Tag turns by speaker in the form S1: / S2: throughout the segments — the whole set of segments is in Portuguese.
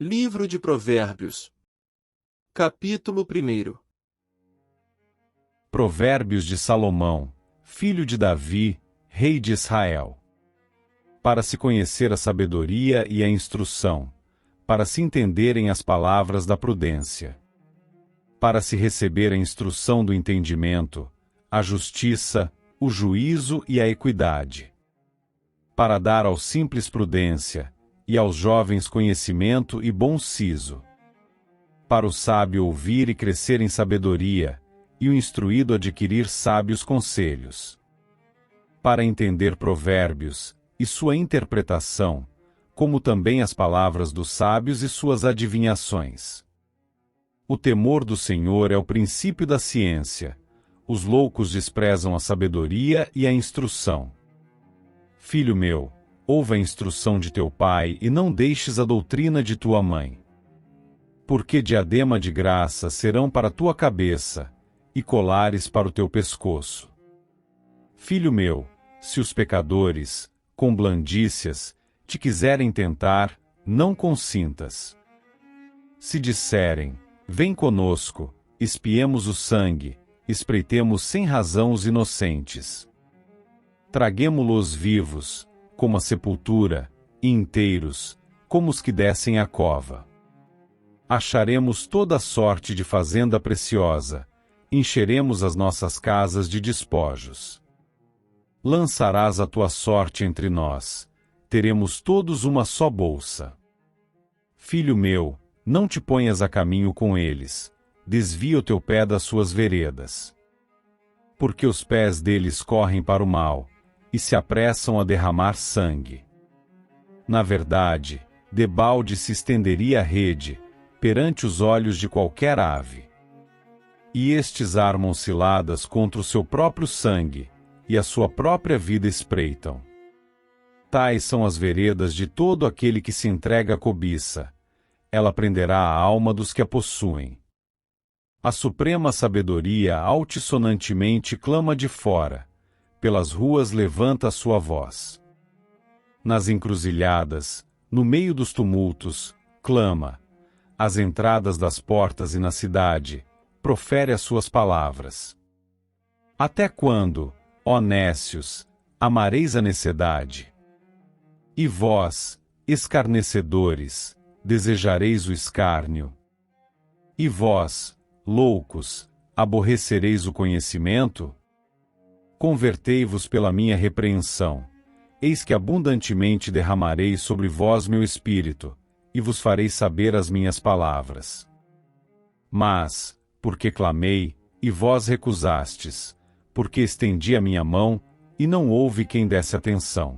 S1: Livro de Provérbios. Capítulo 1.
S2: Provérbios de Salomão, filho de Davi, rei de Israel. Para se conhecer a sabedoria e a instrução, para se entenderem as palavras da prudência. Para se receber a instrução do entendimento, a justiça, o juízo e a equidade. Para dar aos simples prudência, e aos jovens conhecimento e bom siso. Para o sábio ouvir e crescer em sabedoria, e o instruído adquirir sábios conselhos. Para entender provérbios, e sua interpretação, como também as palavras dos sábios e suas adivinhações. O temor do Senhor é o princípio da ciência, os loucos desprezam a sabedoria e a instrução. Filho meu, ouve a instrução de teu pai e não deixes a doutrina de tua mãe. Porque diadema de graça serão para tua cabeça, e colares para o teu pescoço. Filho meu, se os pecadores, com blandícias, te quiserem tentar, não consintas. Se disserem, vem conosco, espiemos o sangue, espreitemos sem razão os inocentes. Traguemo-los vivos, como a sepultura, e inteiros, como os que descem à cova. Acharemos toda sorte de fazenda preciosa, encheremos as nossas casas de despojos. Lançarás a tua sorte entre nós, teremos todos uma só bolsa. Filho meu, não te ponhas a caminho com eles, desvia o teu pé das suas veredas. Porque os pés deles correm para o mal, e se apressam a derramar sangue. Na verdade, debalde se estenderia a rede, perante os olhos de qualquer ave. E estes armam ciladas contra o seu próprio sangue, e a sua própria vida espreitam. Tais são as veredas de todo aquele que se entrega à cobiça. Ela prenderá a alma dos que a possuem. A suprema sabedoria altissonantemente clama de fora, pelas ruas levanta a sua voz. Nas encruzilhadas, no meio dos tumultos, clama. Às entradas das portas e na cidade, profere as suas palavras. Até quando, ó nécios, amareis a necessidade? E vós, escarnecedores, desejareis o escárnio? E vós, loucos, aborrecereis o conhecimento? Convertei-vos pela minha repreensão. Eis que abundantemente derramarei sobre vós meu espírito, e vos farei saber as minhas palavras. Mas, porque clamei, e vós recusastes, porque estendi a minha mão, e não houve quem desse atenção.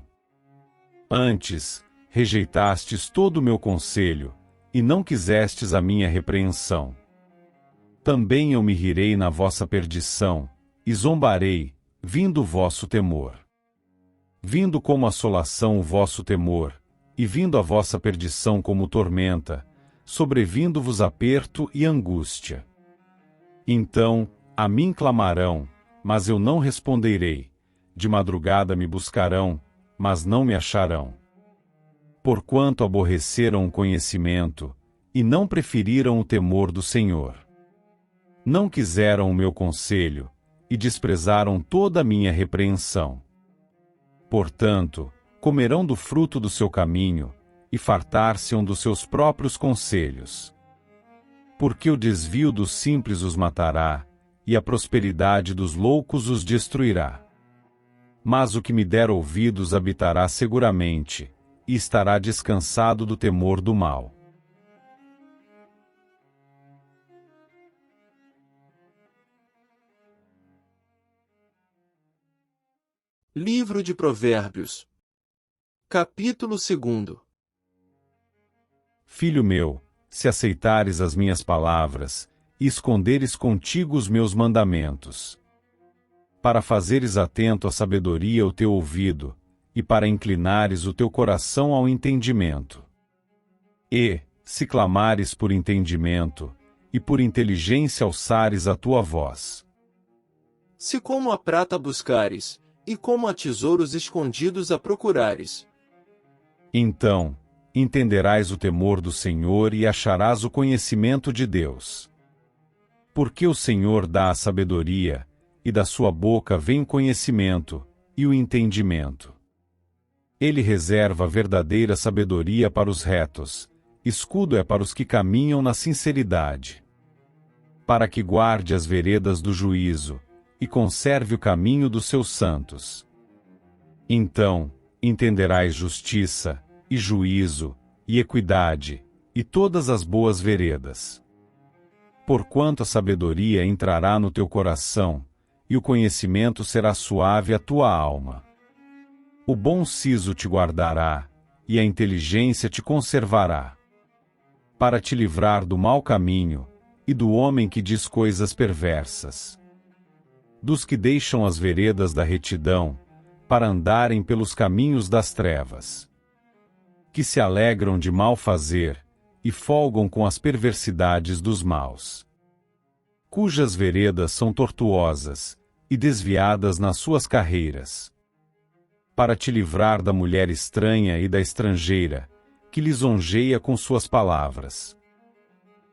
S2: Antes, rejeitastes todo o meu conselho, e não quisestes a minha repreensão. Também eu me rirei na vossa perdição, e zombarei, vindo o vosso temor. Vindo como assolação o vosso temor, e vindo a vossa perdição como tormenta, sobrevindo-vos aperto e angústia. Então, a mim clamarão, mas eu não responderei, de madrugada me buscarão, mas não me acharão. Porquanto aborreceram o conhecimento, e não preferiram o temor do Senhor. Não quiseram o meu conselho, e desprezaram toda a minha repreensão. Portanto, comerão do fruto do seu caminho, e fartar-se-ão dos seus próprios conselhos. Porque o desvio dos simples os matará, e a prosperidade dos loucos os destruirá. Mas o que me der ouvidos habitará seguramente, e estará descansado do temor do mal.
S1: Livro de Provérbios. Capítulo 2.
S2: Filho meu, se aceitares as minhas palavras, e esconderes contigo os meus mandamentos. Para fazeres atento à sabedoria o teu ouvido, e para inclinares o teu coração ao entendimento. E, se clamares por entendimento, e por inteligência alçares a tua voz.
S1: Se como a prata buscares, e como a tesouros escondidos a procurares.
S2: Então, entenderás o temor do Senhor e acharás o conhecimento de Deus. Porque o Senhor dá a sabedoria, e da sua boca vem o conhecimento, e o entendimento. Ele reserva verdadeira sabedoria para os retos, escudo é para os que caminham na sinceridade. Para que guarde as veredas do juízo, e conserve o caminho dos seus santos. Então, entenderás justiça, e juízo, e equidade, e todas as boas veredas. Porquanto a sabedoria entrará no teu coração, e o conhecimento será suave à tua alma. O bom siso te guardará, e a inteligência te conservará. Para te livrar do mau caminho, e do homem que diz coisas perversas. Dos que deixam as veredas da retidão, para andarem pelos caminhos das trevas. Que se alegram de mal fazer, e folgam com as perversidades dos maus. Cujas veredas são tortuosas, e desviadas nas suas carreiras. Para te livrar da mulher estranha e da estrangeira, que lisonjeia com suas palavras.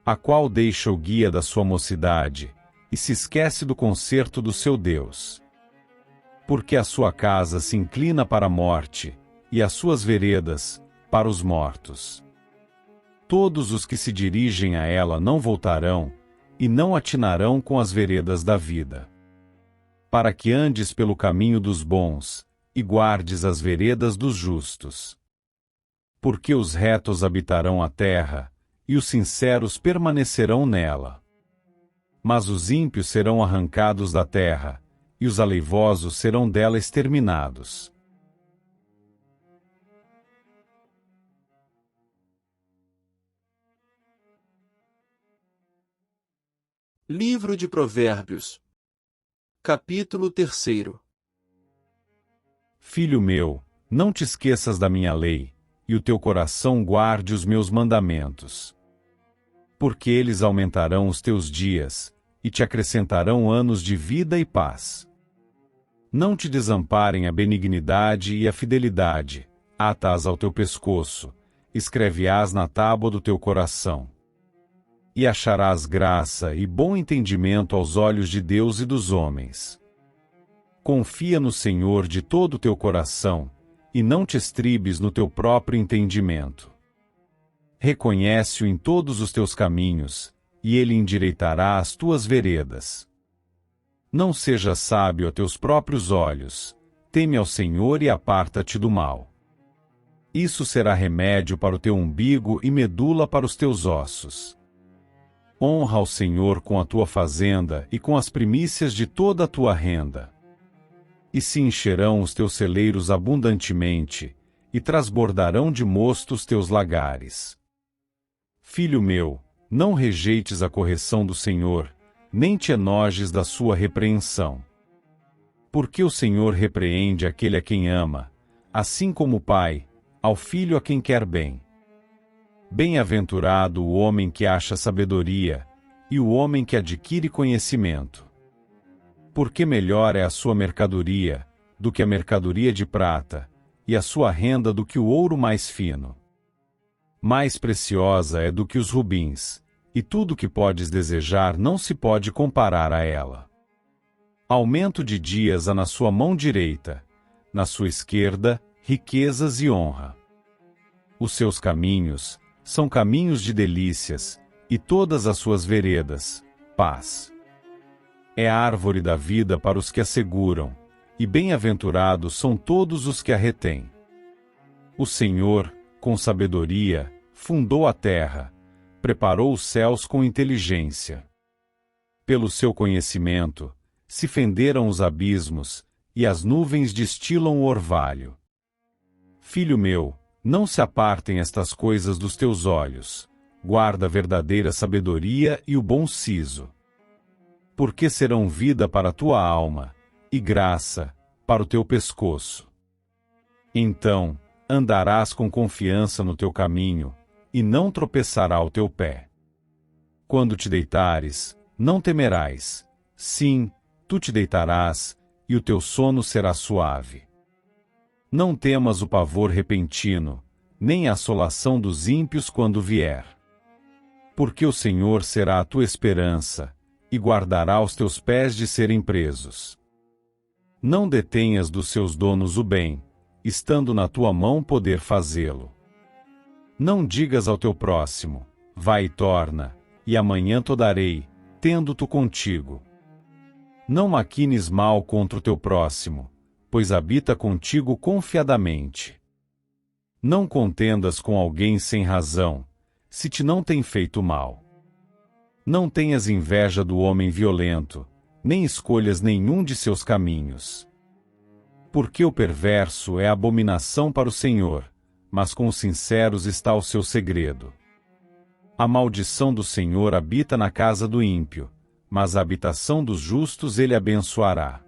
S2: A qual deixa o guia da sua mocidade, e se esquece do concerto do seu Deus. Porque a sua casa se inclina para a morte, e as suas veredas, para os mortos. Todos os que se dirigem a ela não voltarão, e não atinarão com as veredas da vida. Para que andes pelo caminho dos bons, e guardes as veredas dos justos. Porque os retos habitarão a terra, e os sinceros permanecerão nela. Mas os ímpios serão arrancados da terra, e os aleivosos serão dela exterminados.
S1: Livro de Provérbios. Capítulo 3.
S2: Filho meu, não te esqueças da minha lei, e o teu coração guarde os meus mandamentos. Porque eles aumentarão os teus dias, e te acrescentarão anos de vida e paz. Não te desamparem a benignidade e a fidelidade, ata-as ao teu pescoço, escreve-as na tábua do teu coração. E acharás graça e bom entendimento aos olhos de Deus e dos homens. Confia no Senhor de todo o teu coração, e não te estribes no teu próprio entendimento. Reconhece-o em todos os teus caminhos, e ele endireitará as tuas veredas. Não sejas sábio a teus próprios olhos, teme ao Senhor e aparta-te do mal. Isso será remédio para o teu umbigo e medula para os teus ossos. Honra ao Senhor com a tua fazenda e com as primícias de toda a tua renda. E se encherão os teus celeiros abundantemente, e transbordarão de mosto os teus lagares. Filho meu, não rejeites a correção do Senhor, nem te enojes da sua repreensão. Porque o Senhor repreende aquele a quem ama, assim como o pai, ao filho a quem quer bem. Bem-aventurado o homem que acha sabedoria, e o homem que adquire conhecimento. Porque melhor é a sua mercadoria, do que a mercadoria de prata, e a sua renda do que o ouro mais fino. Mais preciosa é do que os rubins, e tudo que podes desejar não se pode comparar a ela. Aumento de dias há na sua mão direita, na sua esquerda, riquezas e honra. Os seus caminhos são caminhos de delícias, e todas as suas veredas, paz. É a árvore da vida para os que a seguram, e bem-aventurados são todos os que a retêm. O Senhor, com sabedoria, fundou a terra, preparou os céus com inteligência. Pelo seu conhecimento, se fenderam os abismos, e as nuvens destilam o orvalho. Filho meu, não se apartem estas coisas dos teus olhos, guarda a verdadeira sabedoria e o bom siso. Porque serão vida para a tua alma, e graça para o teu pescoço. Então, andarás com confiança no teu caminho, e não tropeçará o teu pé. Quando te deitares, não temerás, sim, tu te deitarás, e o teu sono será suave. Não temas o pavor repentino, nem a assolação dos ímpios quando vier. Porque o Senhor será a tua esperança, e guardará os teus pés de serem presos. Não detenhas dos seus donos o bem, estando na tua mão poder fazê-lo. Não digas ao teu próximo, vai e torna, e amanhã te darei, tendo-tu contigo. Não maquines mal contra o teu próximo, pois habita contigo confiadamente. Não contendas com alguém sem razão, se te não tem feito mal. Não tenhas inveja do homem violento, nem escolhas nenhum de seus caminhos. Porque o perverso é abominação para o Senhor, mas com os sinceros está o seu segredo. A maldição do Senhor habita na casa do ímpio, mas a habitação dos justos ele abençoará.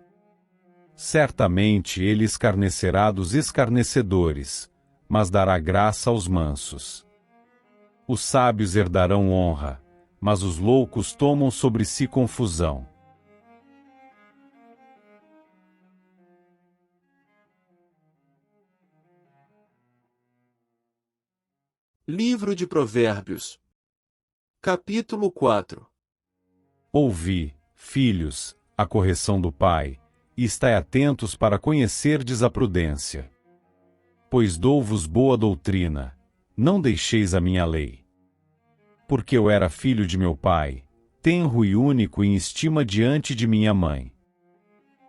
S2: Certamente ele escarnecerá dos escarnecedores, mas dará graça aos mansos. Os sábios herdarão honra, mas os loucos tomam sobre si confusão.
S1: Livro de Provérbios. Capítulo 4.
S2: Ouvi, filhos, a correção do pai, e estai atentos para conhecerdes a prudência. Pois dou-vos boa doutrina, não deixeis a minha lei. Porque eu era filho de meu pai, tenro e único em estima diante de minha mãe.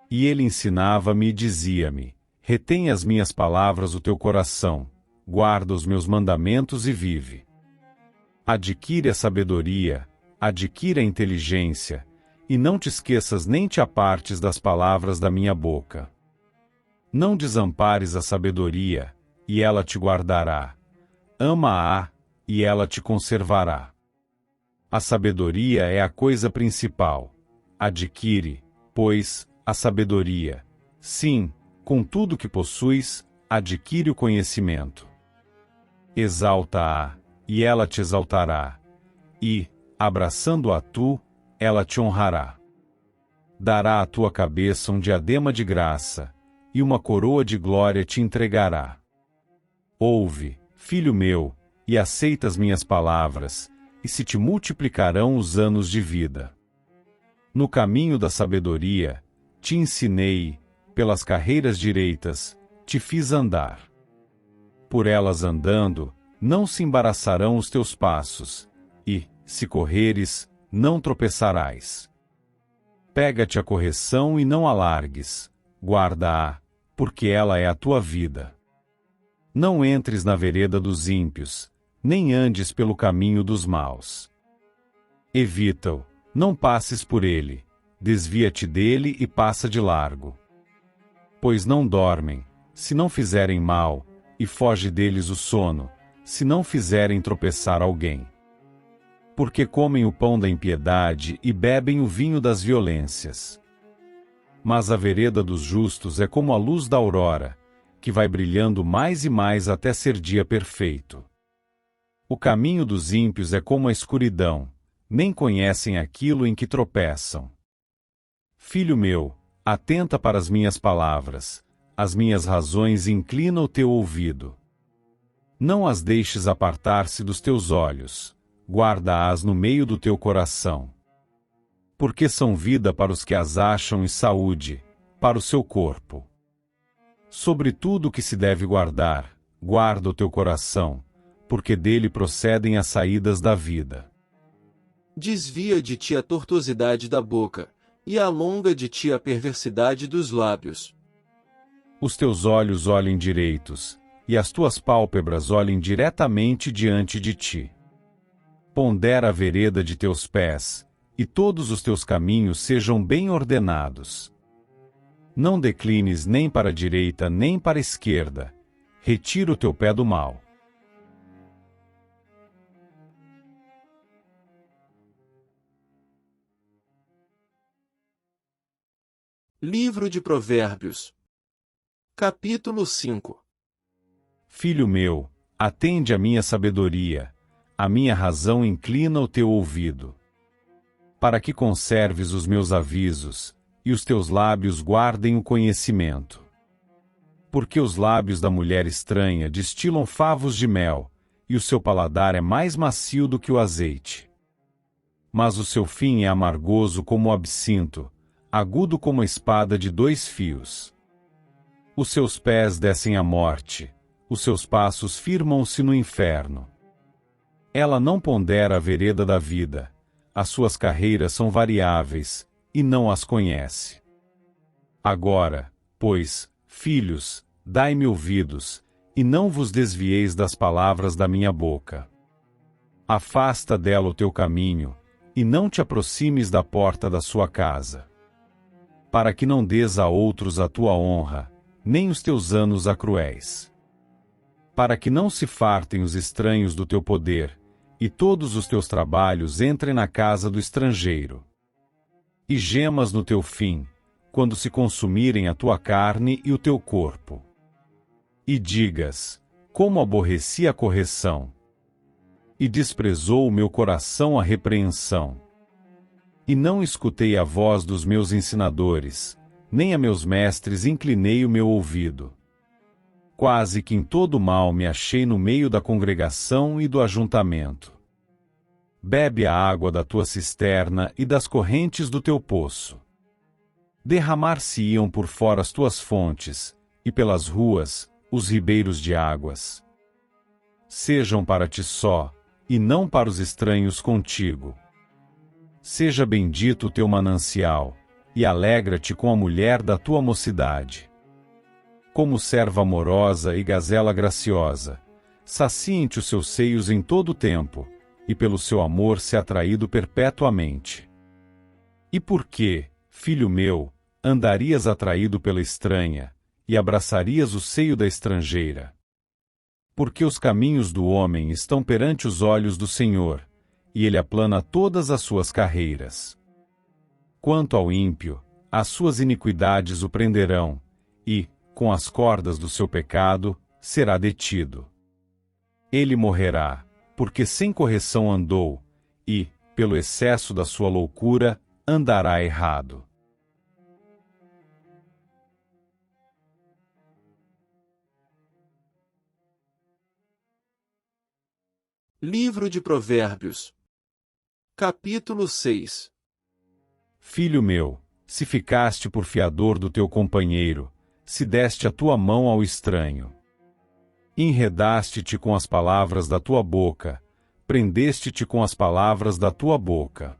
S2: E ele ensinava-me e dizia-me, retém as minhas palavras o teu coração, guarda os meus mandamentos e vive. Adquire a sabedoria, adquire a inteligência, e não te esqueças nem te apartes das palavras da minha boca. Não desampares a sabedoria, e ela te guardará. Ama-a, e ela te conservará. A sabedoria é a coisa principal. Adquire, pois, a sabedoria. Sim, com tudo que possuis, adquire o conhecimento. Exalta-a, e ela te exaltará. E, abraçando-a tu, ela te honrará. Dará à tua cabeça um diadema de graça, e uma coroa de glória te entregará. Ouve, filho meu, e aceita as minhas palavras, e se te multiplicarão os anos de vida. No caminho da sabedoria, te ensinei, pelas carreiras direitas, te fiz andar. Por elas andando, não se embaraçarão os teus passos, e, se correres, não tropeçarás. Pega-te a correção e não a largues, guarda-a, porque ela é a tua vida. Não entres na vereda dos ímpios, nem andes pelo caminho dos maus. Evita-o, não passes por ele, desvia-te dele e passa de largo. Pois não dormem, se não fizerem mal, e foge deles o sono, se não fizerem tropeçar alguém. Porque comem o pão da impiedade e bebem o vinho das violências. Mas a vereda dos justos é como a luz da aurora, que vai brilhando mais e mais até ser dia perfeito. O caminho dos ímpios é como a escuridão, nem conhecem aquilo em que tropeçam. Filho meu, atenta para as minhas palavras, as minhas razões inclina o teu ouvido. Não as deixes apartar-se dos teus olhos, guarda-as no meio do teu coração. Porque são vida para os que as acham e saúde, para o seu corpo. Sobre tudo o que se deve guardar, guarda o teu coração, porque dele procedem as saídas da vida.
S1: Desvia de ti a tortuosidade da boca, e alonga de ti a perversidade dos lábios.
S2: Os teus olhos olhem direitos, e as tuas pálpebras olhem diretamente diante de ti. Pondera a vereda de teus pés, e todos os teus caminhos sejam bem ordenados. Não declines nem para a direita nem para a esquerda, retira o teu pé do mal.
S1: Livro de Provérbios. Capítulo 5.
S2: Filho meu, atende à minha sabedoria, a minha razão inclina o teu ouvido. Para que conserves os meus avisos, e os teus lábios guardem o conhecimento. Porque os lábios da mulher estranha destilam favos de mel, e o seu paladar é mais macio do que o azeite. Mas o seu fim é amargoso como o absinto, agudo como a espada de 2 fios. Os seus pés descem à morte, os seus passos firmam-se no inferno. Ela não pondera a vereda da vida, as suas carreiras são variáveis, e não as conhece. Agora, pois, filhos, dai-me ouvidos, e não vos desvieis das palavras da minha boca. Afasta dela o teu caminho, e não te aproximes da porta da sua casa. Para que não dês a outros a tua honra, nem os teus anos a cruéis. Para que não se fartem os estranhos do teu poder, e todos os teus trabalhos entrem na casa do estrangeiro. E gemas no teu fim, quando se consumirem a tua carne e o teu corpo. E digas, como aborreci a correção. E desprezou o meu coração a repreensão. E não escutei a voz dos meus ensinadores, nem a meus mestres inclinei o meu ouvido. Quase que em todo mal me achei no meio da congregação e do ajuntamento. Bebe a água da tua cisterna e das correntes do teu poço. Derramar-se-iam por fora as tuas fontes, e pelas ruas, os ribeiros de águas. Sejam para ti só, e não para os estranhos contigo. Seja bendito o teu manancial, e alegra-te com a mulher da tua mocidade. Como serva amorosa e gazela graciosa, saciem-te os seus seios em todo o tempo, e pelo seu amor se atraído perpetuamente. E por que, filho meu, andarias atraído pela estranha, e abraçarias o seio da estrangeira? Porque os caminhos do homem estão perante os olhos do Senhor, e ele aplana todas as suas carreiras. Quanto ao ímpio, as suas iniquidades o prenderão, e, com as cordas do seu pecado, será detido. Ele morrerá, porque sem correção andou, e, pelo excesso da sua loucura, andará errado.
S1: Livro de Provérbios, capítulo 6.
S2: Filho meu, se ficaste por fiador do teu companheiro, se deste a tua mão ao estranho. Enredaste-te com as palavras da tua boca, prendeste-te com as palavras da tua boca.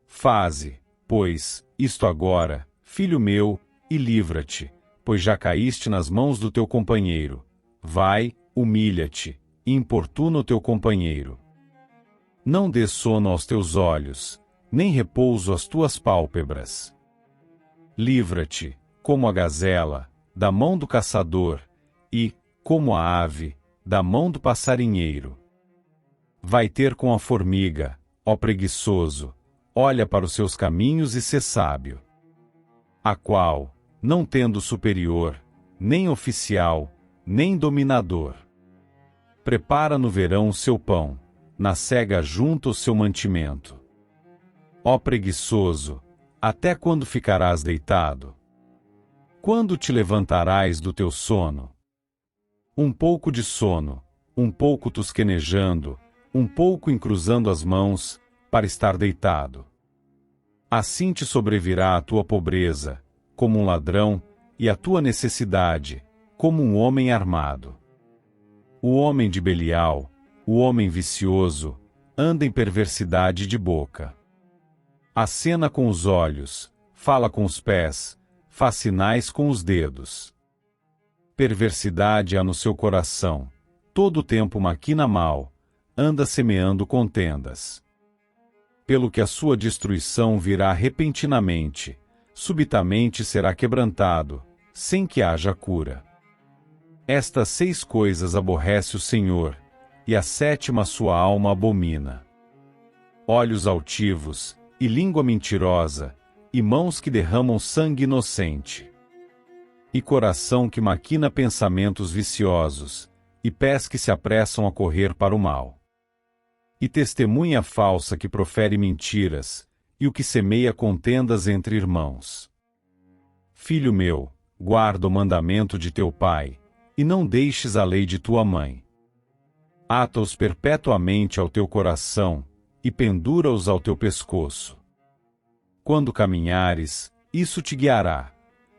S2: Faze, pois, isto agora, filho meu, e livra-te, pois já caíste nas mãos do teu companheiro. Vai, humilha-te, e importuna o teu companheiro. Não dê sono aos teus olhos, nem repouso às tuas pálpebras. Livra-te, como a gazela, da mão do caçador, e, como a ave, da mão do passarinheiro. Vai ter com a formiga, ó preguiçoso, olha para os seus caminhos e sê sábio. A qual, não tendo superior, nem oficial, nem dominador, prepara no verão o seu pão, na cega junta o seu mantimento. Ó preguiçoso, até quando ficarás deitado? Quando te levantarás do teu sono? Um pouco de sono, um pouco tosquenejando, um pouco encruzando as mãos, para estar deitado. Assim te sobrevirá a tua pobreza, como um ladrão, e a tua necessidade, como um homem armado. O homem de Belial, o homem vicioso, anda em perversidade de boca. Acena com os olhos, fala com os pés, faz sinais com os dedos. Perversidade há no seu coração, todo o tempo maquina mal, anda semeando contendas. Pelo que a sua destruição virá repentinamente, subitamente será quebrantado, sem que haja cura. Estas 6 coisas aborrece o Senhor, e a 7ª sua alma abomina: olhos altivos, e língua mentirosa, e mãos que derramam sangue inocente, e coração que maquina pensamentos viciosos, e pés que se apressam a correr para o mal, e testemunha falsa que profere mentiras, e o que semeia contendas entre irmãos. Filho meu, guarda o mandamento de teu pai, e não deixes a lei de tua mãe. Ata-os perpetuamente ao teu coração, e pendura-os ao teu pescoço. Quando caminhares, isso te guiará.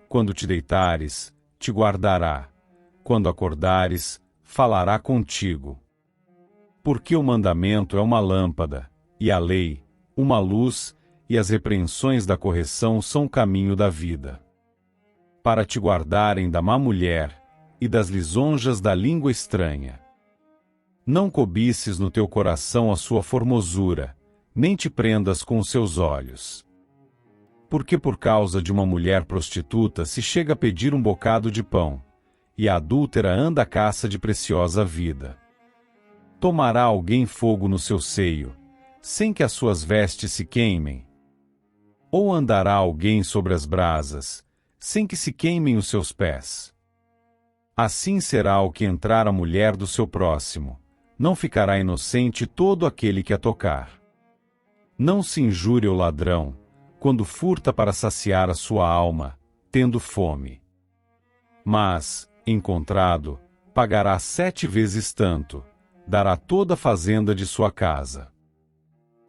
S2: Quando te deitares, te guardará. Quando acordares, falará contigo. Porque o mandamento é uma lâmpada, e a lei, uma luz, e as repreensões da correção são o caminho da vida. Para te guardarem da má mulher, e das lisonjas da língua estranha. Não cobices no teu coração a sua formosura, nem te prendas com os seus olhos. Porque por causa de uma mulher prostituta se chega a pedir um bocado de pão, e a adúltera anda à caça de preciosa vida. Tomará alguém fogo no seu seio, sem que as suas vestes se queimem? Ou andará alguém sobre as brasas, sem que se queimem os seus pés? Assim será o que entrar a mulher do seu próximo, não ficará inocente todo aquele que a tocar. Não se injure o ladrão, quando furta para saciar a sua alma, tendo fome. Mas, encontrado, pagará 7 vezes tanto, dará toda a fazenda de sua casa.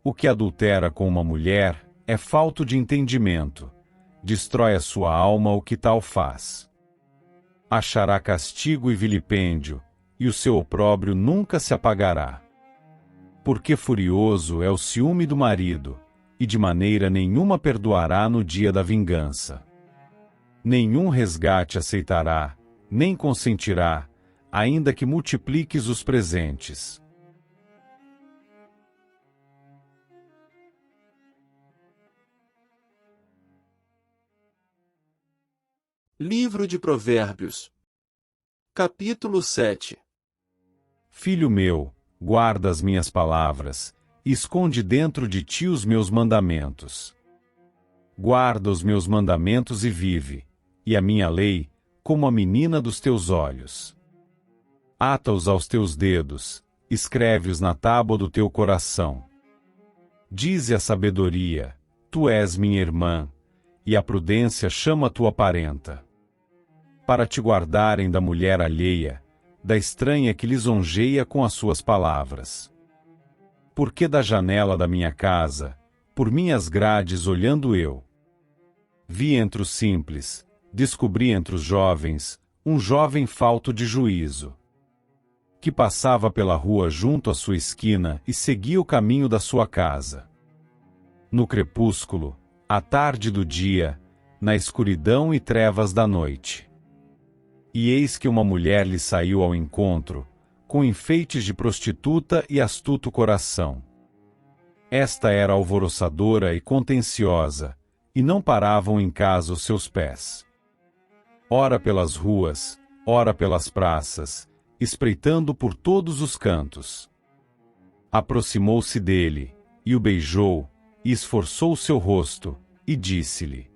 S2: O que adultera com uma mulher é falto de entendimento, destrói a sua alma o que tal faz. Achará castigo e vilipêndio, e o seu opróbrio nunca se apagará. Porque furioso é o ciúme do marido, e de maneira nenhuma perdoará no dia da vingança. Nenhum resgate aceitará, nem consentirá, ainda que multipliques os presentes.
S1: Livro de Provérbios, capítulo 7.
S2: Filho meu, guarda as minhas palavras, e esconde dentro de ti os meus mandamentos. Guarda os meus mandamentos e vive, e a minha lei, como a menina dos teus olhos. Ata-os aos teus dedos, escreve-os na tábua do teu coração. Dize a sabedoria, tu és minha irmã, e a prudência chama tua parenta. Para te guardarem da mulher alheia, da estranha que lisonjeia com as suas palavras. Porque da janela da minha casa, por minhas grades olhando eu, vi entre os simples, descobri entre os jovens, um jovem falto de juízo, que passava pela rua junto à sua esquina e seguia o caminho da sua casa. No crepúsculo, à tarde do dia, na escuridão e trevas da noite. E eis que uma mulher lhe saiu ao encontro, com enfeites de prostituta e astuto coração. Esta era alvoroçadora e contenciosa, e não paravam em casa os seus pés. Ora pelas ruas, ora pelas praças, espreitando por todos os cantos. Aproximou-se dele, e o beijou, e esforçou o seu rosto, e disse-lhe: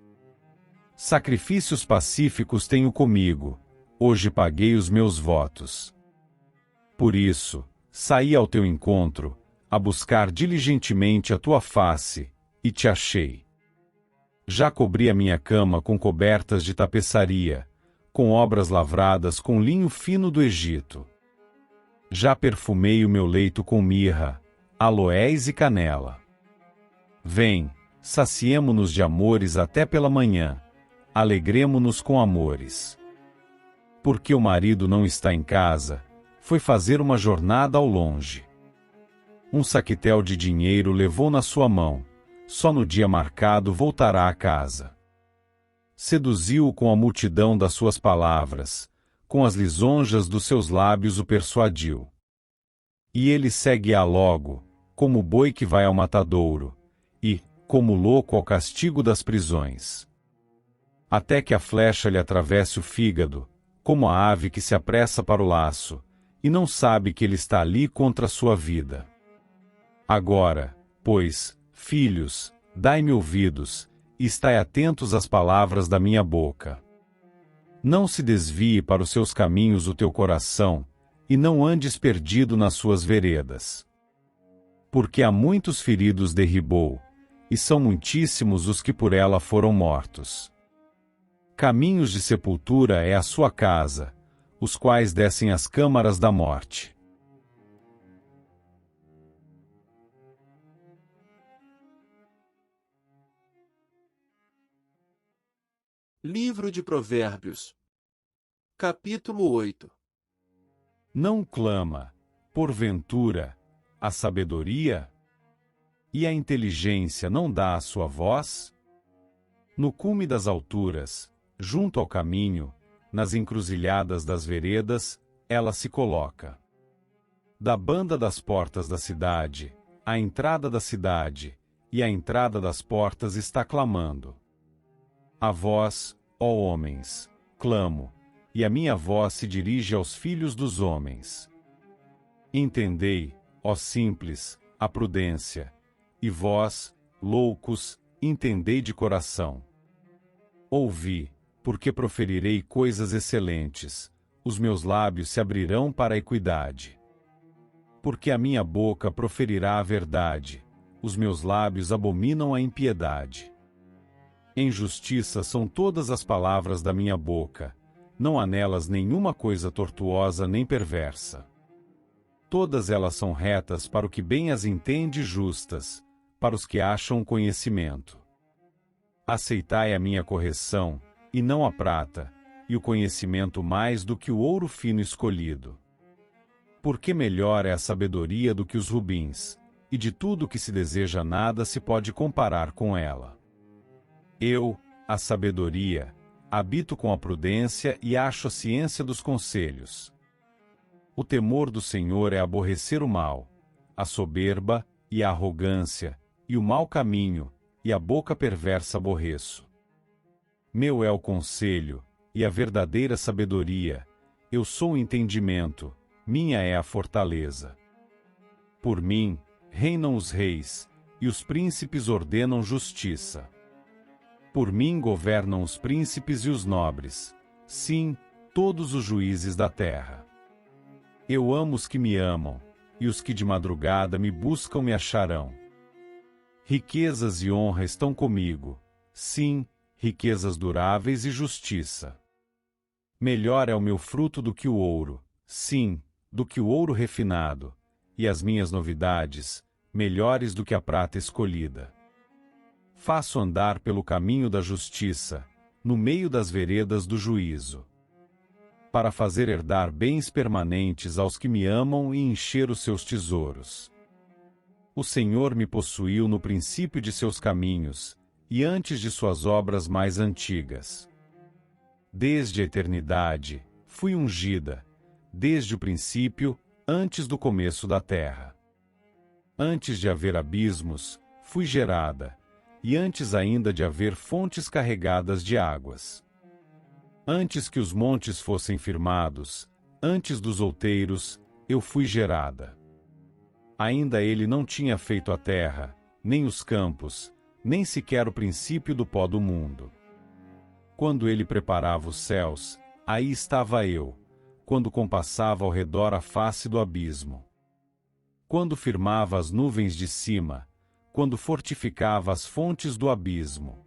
S2: Sacrifícios pacíficos tenho comigo, hoje paguei os meus votos. Por isso, saí ao teu encontro, a buscar diligentemente a tua face, e te achei. Já cobri a minha cama com cobertas de tapeçaria, com obras lavradas com linho fino do Egito. Já perfumei o meu leito com mirra, aloés e canela. Vem, saciemo-nos de amores até pela manhã, alegremo-nos com amores. Porque o marido não está em casa, foi fazer uma jornada ao longe. Um saquetel de dinheiro levou na sua mão, só no dia marcado voltará a casa. Seduziu-o com a multidão das suas palavras, com as lisonjas dos seus lábios o persuadiu. E ele segue-a logo, como o boi que vai ao matadouro, e, como louco ao castigo das prisões. Até que a flecha lhe atravesse o fígado, como a ave que se apressa para o laço, e não sabe que ele está ali contra a sua vida. Agora, pois, filhos, dai-me ouvidos, e estai atentos às palavras da minha boca. Não se desvie para os seus caminhos o teu coração, e não andes perdido nas suas veredas. Porque há muitos feridos derribou, e são muitíssimos os que por ela foram mortos. Caminhos de sepultura é a sua casa, os quais descem às câmaras da morte.
S1: Livro de Provérbios. Capítulo 8.
S2: Não clama, porventura, a sabedoria? E a inteligência não dá a sua voz? No cume das alturas, junto ao caminho, nas encruzilhadas das veredas, ela se coloca. Da banda das portas da cidade, a entrada da cidade, e a entrada das portas está clamando. A vós, ó homens, clamo, e a minha voz se dirige aos filhos dos homens. Entendei, ó simples, a prudência, e vós, loucos, entendei de coração. Ouvi, porque proferirei coisas excelentes, os meus lábios se abrirão para a equidade. Porque a minha boca proferirá a verdade, os meus lábios abominam a impiedade. Em justiça são todas as palavras da minha boca, não há nelas nenhuma coisa tortuosa nem perversa. Todas elas são retas para o que bem as entende e justas, para os que acham conhecimento. Aceitai a minha correção, e não a prata, e o conhecimento mais do que o ouro fino escolhido. Porque melhor é a sabedoria do que os rubins, e de tudo que se deseja nada se pode comparar com ela. Eu, a sabedoria, habito com a prudência e acho a ciência dos conselhos. O temor do Senhor é aborrecer o mal, a soberba e a arrogância, e o mau caminho, e a boca perversa aborreço. Meu é o conselho, e a verdadeira sabedoria, eu sou o entendimento, minha é a fortaleza. Por mim, reinam os reis, e os príncipes ordenam justiça. Por mim governam os príncipes e os nobres, sim, todos os juízes da terra. Eu amo os que me amam, e os que de madrugada me buscam me acharão. Riquezas e honra estão comigo, sim, riquezas duráveis e justiça. Melhor é o meu fruto do que o ouro, sim, do que o ouro refinado, e as minhas novidades, melhores do que a prata escolhida. Faço andar pelo caminho da justiça, no meio das veredas do juízo. Para fazer herdar bens permanentes aos que me amam e encher os seus tesouros. O Senhor me possuiu no princípio de seus caminhos, e antes de suas obras mais antigas. Desde a eternidade, fui ungida, desde o princípio, antes do começo da terra. Antes de haver abismos, fui gerada, e antes ainda de haver fontes carregadas de águas. Antes que os montes fossem firmados, antes dos outeiros, eu fui gerada. Ainda ele não tinha feito a terra, nem os campos, nem sequer o princípio do pó do mundo. Quando ele preparava os céus, aí estava eu, quando compassava ao redor a face do abismo. Quando firmava as nuvens de cima, quando fortificava as fontes do abismo.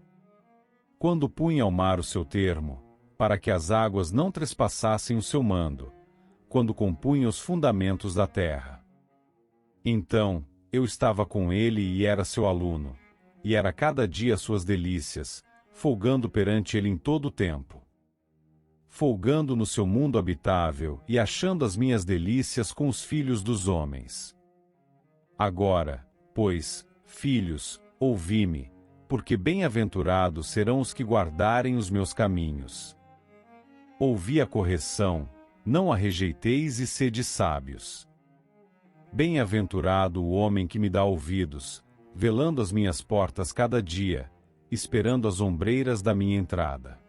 S2: Quando punha ao mar o seu termo, para que as águas não trespassassem o seu mando, quando compunha os fundamentos da terra. Então, eu estava com ele e era seu aluno, e era cada dia suas delícias, folgando perante ele em todo o tempo. Folgando no seu mundo habitável e achando as minhas delícias com os filhos dos homens. Agora, pois, filhos, ouvi-me, porque bem-aventurados serão os que guardarem os meus caminhos. Ouvi a correção, não a rejeiteis e sede sábios. Bem-aventurado o homem que me dá ouvidos, velando as minhas portas cada dia, esperando as ombreiras da minha entrada.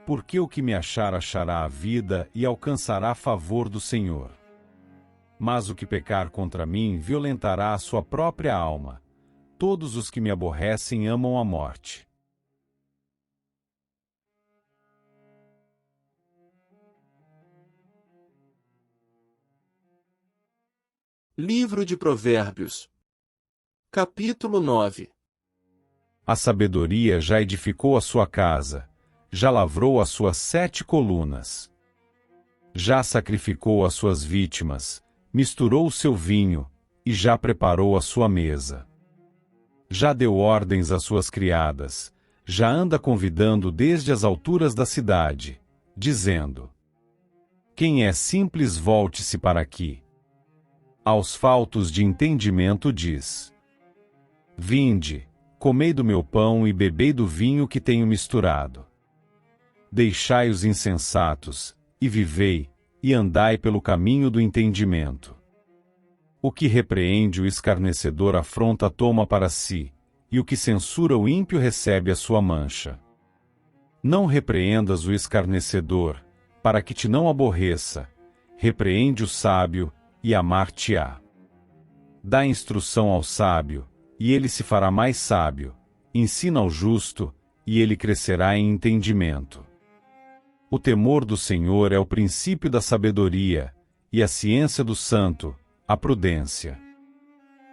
S2: Porque o que me achar achará a vida e alcançará favor do Senhor. Mas o que pecar contra mim violentará a sua própria alma. Todos os que me aborrecem amam a morte.
S1: Livro de Provérbios. Capítulo 9.
S2: A sabedoria já edificou a sua casa, já lavrou as suas 7 colunas. Já sacrificou as suas vítimas, misturou o seu vinho, e já preparou a sua mesa. Já deu ordens às suas criadas, já anda convidando desde as alturas da cidade, dizendo: quem é simples, volte-se para aqui. Aos faltos de entendimento diz: vinde, comei do meu pão e bebei do vinho que tenho misturado. Deixai os insensatos, e vivei, e andai pelo caminho do entendimento. O que repreende o escarnecedor afronta toma para si, e o que censura o ímpio recebe a sua mancha. Não repreendas o escarnecedor, para que te não aborreça, repreende o sábio, e amar-te-á. Dá instrução ao sábio, e ele se fará mais sábio, ensina ao justo, e ele crescerá em entendimento. O temor do Senhor é o princípio da sabedoria, e a ciência do santo, a prudência.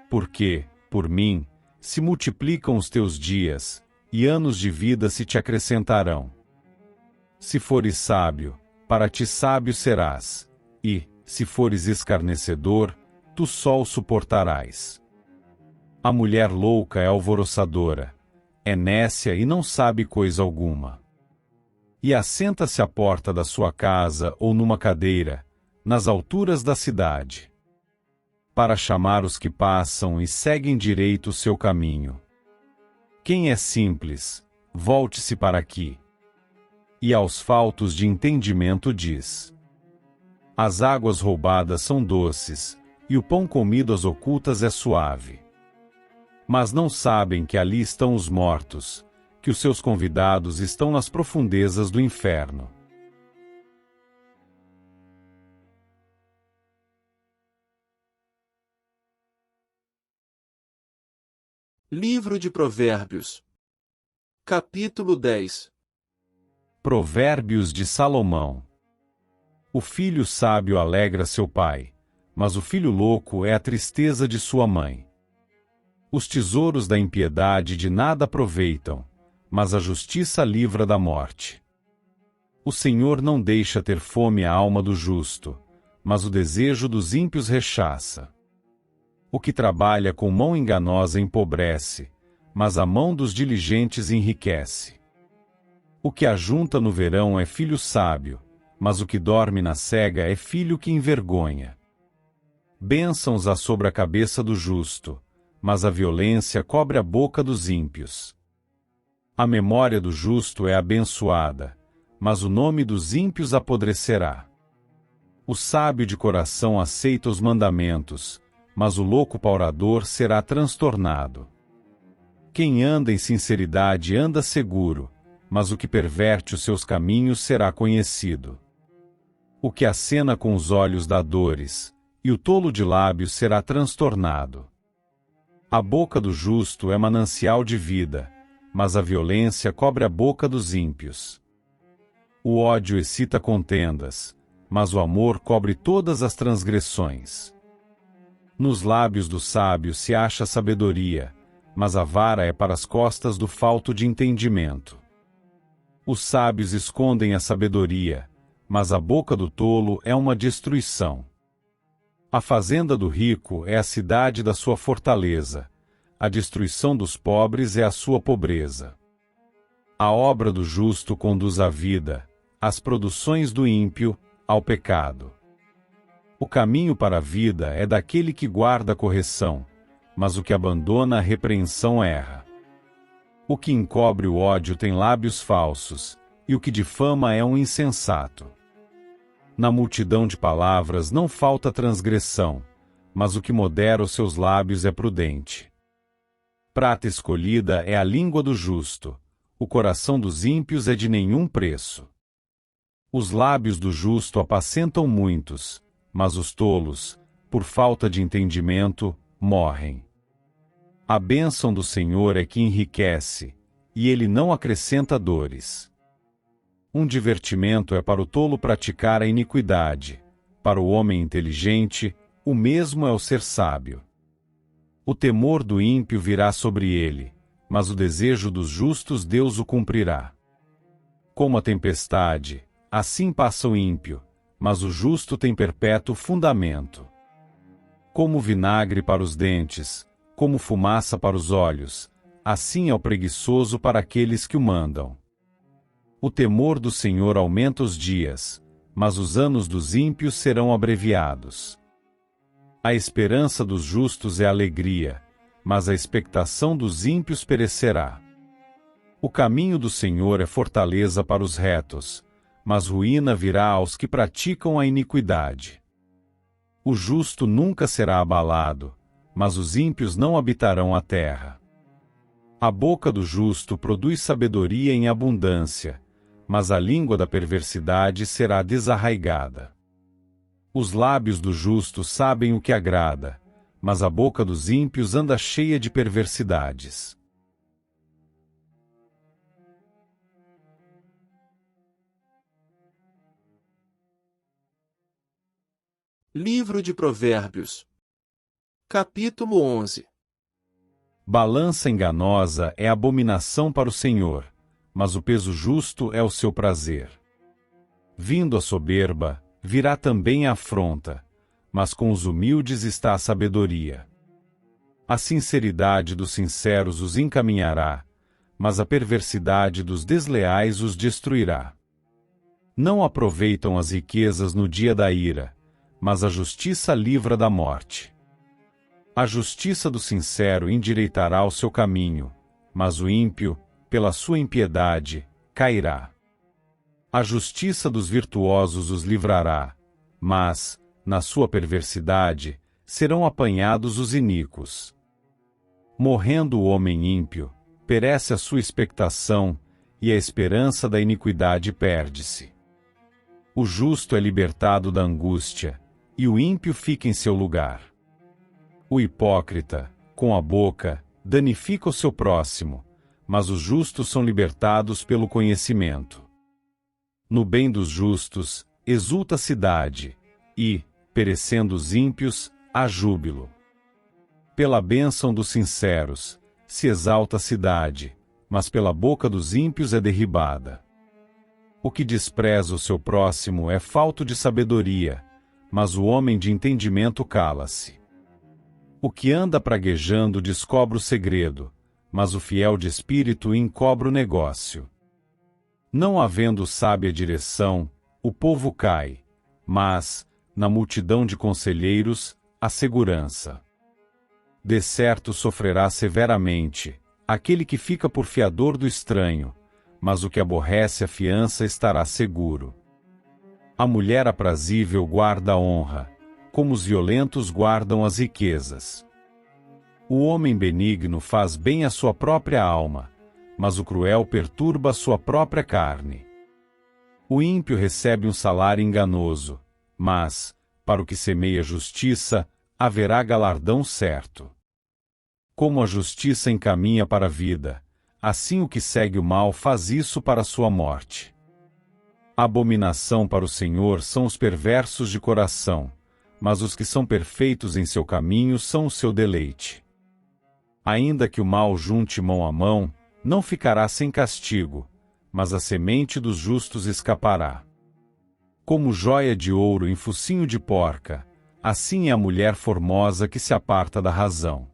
S2: Porque, por mim, se multiplicam os teus dias, e anos de vida se te acrescentarão. Se fores sábio, para ti sábio serás, e, se fores escarnecedor, tu só o suportarás. A mulher louca é alvoroçadora, é nécia e não sabe coisa alguma. E assenta-se à porta da sua casa ou numa cadeira, nas alturas da cidade, para chamar os que passam e seguem direito o seu caminho. Quem é simples, volte-se para aqui. E aos faltos de entendimento diz: as águas roubadas são doces, e o pão comido às ocultas é suave. Mas não sabem que ali estão os mortos, que os seus convidados estão nas profundezas do inferno.
S1: Livro de Provérbios, capítulo 10.
S2: Provérbios de Salomão. O filho sábio alegra seu pai, mas o filho louco é a tristeza de sua mãe. Os tesouros da impiedade de nada aproveitam, mas a justiça livra da morte. O Senhor não deixa ter fome a alma do justo, mas o desejo dos ímpios rechaça. O que trabalha com mão enganosa empobrece, mas a mão dos diligentes enriquece. O que ajunta no verão é filho sábio, mas o que dorme na cega é filho que envergonha. Bênçãos há sobre a cabeça do justo, mas a violência cobre a boca dos ímpios. A memória do justo é abençoada, mas o nome dos ímpios apodrecerá. O sábio de coração aceita os mandamentos, mas o louco paurador será transtornado. Quem anda em sinceridade anda seguro, mas o que perverte os seus caminhos será conhecido. O que acena com os olhos dá dores, e o tolo de lábios será transtornado. A boca do justo é manancial de vida, mas a violência cobre a boca dos ímpios. O ódio excita contendas, mas o amor cobre todas as transgressões. Nos lábios do sábio se acha sabedoria, mas a vara é para as costas do falto de entendimento. Os sábios escondem a sabedoria, mas a boca do tolo é uma destruição. A fazenda do rico é a cidade da sua fortaleza, a destruição dos pobres é a sua pobreza. A obra do justo conduz à vida, as produções do ímpio, ao pecado. O caminho para a vida é daquele que guarda a correção, mas o que abandona a repreensão erra. O que encobre o ódio tem lábios falsos, e o que difama é um insensato. Na multidão de palavras não falta transgressão, mas o que modera os seus lábios é prudente. Prata escolhida é a língua do justo, o coração dos ímpios é de nenhum preço. Os lábios do justo apacentam muitos, mas os tolos, por falta de entendimento, morrem. A bênção do Senhor é que enriquece, e ele não acrescenta dores. Um divertimento é para o tolo praticar a iniquidade, para o homem inteligente, o mesmo é o ser sábio. O temor do ímpio virá sobre ele, mas o desejo dos justos Deus o cumprirá. Como a tempestade, assim passa o ímpio, mas o justo tem perpétuo fundamento. Como vinagre para os dentes, como fumaça para os olhos, assim é o preguiçoso para aqueles que o mandam. O temor do Senhor aumenta os dias, mas os anos dos ímpios serão abreviados. A esperança dos justos é alegria, mas a expectação dos ímpios perecerá. O caminho do Senhor é fortaleza para os retos, mas ruína virá aos que praticam a iniquidade. O justo nunca será abalado, mas os ímpios não habitarão a terra. A boca do justo produz sabedoria em abundância, mas a língua da perversidade será desarraigada. Os lábios do justo sabem o que agrada, mas a boca dos ímpios anda cheia de perversidades.
S1: Livro de Provérbios, capítulo 11.
S2: Balança enganosa é abominação para o Senhor, mas o peso justo é o seu prazer. Vindo a soberba, virá também a afronta, mas com os humildes está a sabedoria. A sinceridade dos sinceros os encaminhará, mas a perversidade dos desleais os destruirá. Não aproveitam as riquezas no dia da ira, mas a justiça livra da morte. A justiça do sincero endireitará o seu caminho, mas o ímpio, pela sua impiedade, cairá. A justiça dos virtuosos os livrará, mas, na sua perversidade, serão apanhados os iníquos. Morrendo o homem ímpio, perece a sua expectação, e a esperança da iniquidade perde-se. O justo é libertado da angústia, e o ímpio fica em seu lugar. O hipócrita, com a boca, danifica o seu próximo, mas os justos são libertados pelo conhecimento. No bem dos justos, exulta a cidade, e, perecendo os ímpios, há júbilo. Pela bênção dos sinceros, se exalta a cidade, mas pela boca dos ímpios é derribada. O que despreza o seu próximo é falto de sabedoria, mas o homem de entendimento cala-se. O que anda praguejando descobre o segredo, mas o fiel de espírito encobre o negócio. Não havendo sábia direção, o povo cai, mas, na multidão de conselheiros, há segurança. De certo sofrerá severamente aquele que fica por fiador do estranho, mas o que aborrece a fiança estará seguro. A mulher aprazível guarda a honra, como os violentos guardam as riquezas. O homem benigno faz bem à sua própria alma, mas o cruel perturba a sua própria carne. O ímpio recebe um salário enganoso, mas, para o que semeia justiça, haverá galardão certo. Como a justiça encaminha para a vida, assim o que segue o mal faz isso para a sua morte. Abominação para o Senhor são os perversos de coração, mas os que são perfeitos em seu caminho são o seu deleite. Ainda que o mal junte mão a mão, não ficará sem castigo, mas a semente dos justos escapará. Como joia de ouro em focinho de porca, assim é a mulher formosa que se aparta da razão.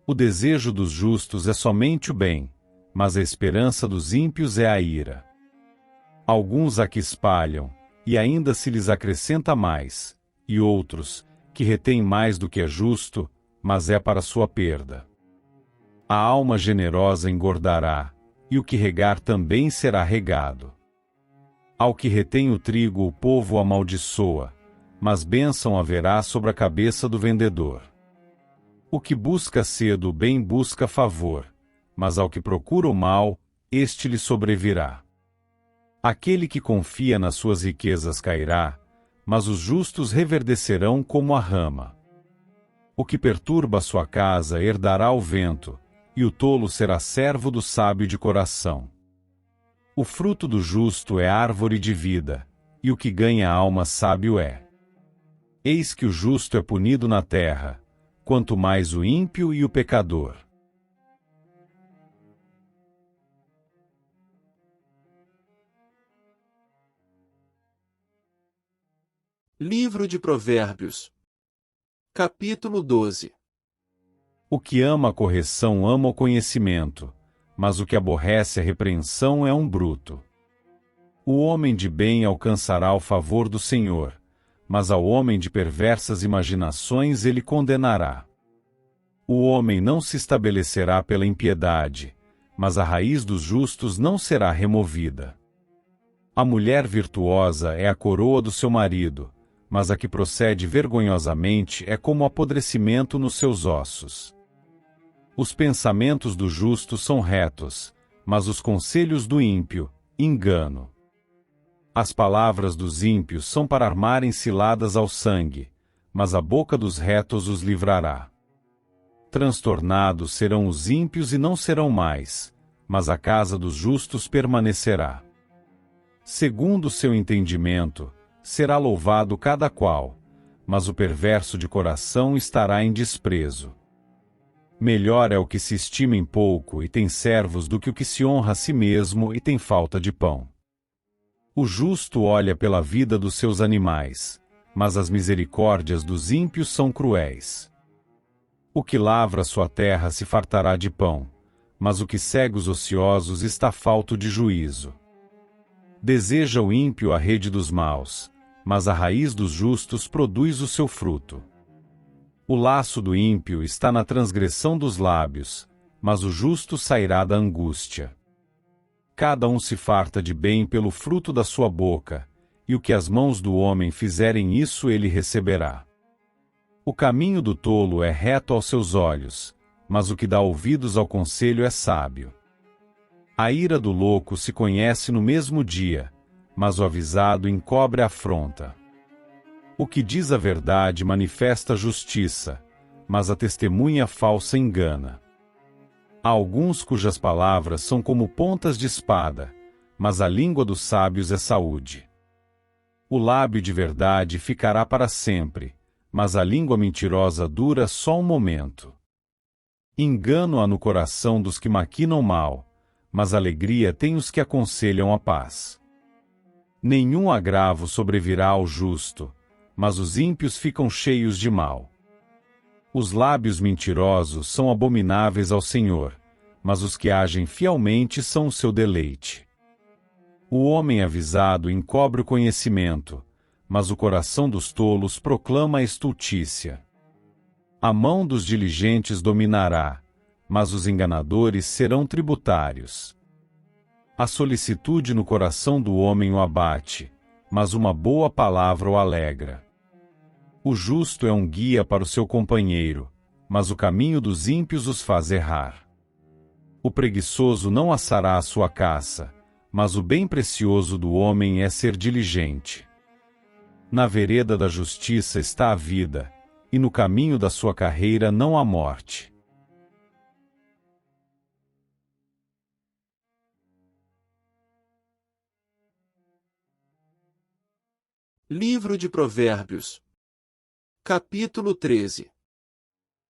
S2: O desejo dos justos é somente o bem, mas a esperança dos ímpios é a ira. Alguns a que espalham, e ainda se lhes acrescenta mais, e outros, que retêm mais do que é justo, mas é para sua perda. A alma generosa engordará, e o que regar também será regado. Ao que retém o trigo o povo o amaldiçoa, mas bênção haverá sobre a cabeça do vendedor. O que busca cedo o bem busca favor, mas ao que procura o mal, este lhe sobrevirá. Aquele que confia nas suas riquezas cairá, mas os justos reverdecerão como a rama. O que perturba a sua casa herdará o vento, e o tolo será servo do sábio de coração. O fruto do justo é árvore de vida, e o que ganha a alma sábio é. Eis que o justo é punido na terra, quanto mais o ímpio e o pecador.
S1: Livro de Provérbios. Capítulo 12.
S2: O que ama a correção ama o conhecimento, mas o que aborrece a repreensão é um bruto. O homem de bem alcançará o favor do Senhor, mas ao homem de perversas imaginações ele condenará. O homem não se estabelecerá pela impiedade, mas a raiz dos justos não será removida. A mulher virtuosa é a coroa do seu marido, mas a que procede vergonhosamente é como o apodrecimento nos seus ossos. Os pensamentos do justo são retos, mas os conselhos do ímpio, engano. As palavras dos ímpios são para armarem ciladas ao sangue, mas a boca dos retos os livrará. Transtornados serão os ímpios e não serão mais, mas a casa dos justos permanecerá. Segundo o seu entendimento, será louvado cada qual, mas o perverso de coração estará em desprezo. Melhor é o que se estima em pouco e tem servos do que o que se honra a si mesmo e tem falta de pão. O justo olha pela vida dos seus animais, mas as misericórdias dos ímpios são cruéis. O que lavra sua terra se fartará de pão, mas o que segue os ociosos está falto de juízo. Deseja o ímpio a rede dos maus, mas a raiz dos justos produz o seu fruto. O laço do ímpio está na transgressão dos lábios, mas o justo sairá da angústia. Cada um se farta de bem pelo fruto da sua boca, e o que as mãos do homem fizerem isso ele receberá. O caminho do tolo é reto aos seus olhos, mas o que dá ouvidos ao conselho é sábio. A ira do louco se conhece no mesmo dia, mas o avisado encobre a afronta. O que diz a verdade manifesta justiça, mas a testemunha falsa engana. Há alguns cujas palavras são como pontas de espada, mas a língua dos sábios é saúde. O lábio de verdade ficará para sempre, mas a língua mentirosa dura só um momento. Engano há no coração dos que maquinam mal, mas alegria tem os que aconselham a paz. Nenhum agravo sobrevirá ao justo, mas os ímpios ficam cheios de mal. Os lábios mentirosos são abomináveis ao Senhor, mas os que agem fielmente são o seu deleite. O homem avisado encobre o conhecimento, mas o coração dos tolos proclama a estultícia. A mão dos diligentes dominará, mas os enganadores serão tributários. A solicitude no coração do homem o abate, mas uma boa palavra o alegra. O justo é um guia para o seu companheiro, mas o caminho dos ímpios os faz errar. O preguiçoso não assará a sua caça, mas o bem precioso do homem é ser diligente. Na vereda da justiça está a vida, e no caminho da sua carreira não há morte.
S1: Livro de Provérbios. Capítulo 13.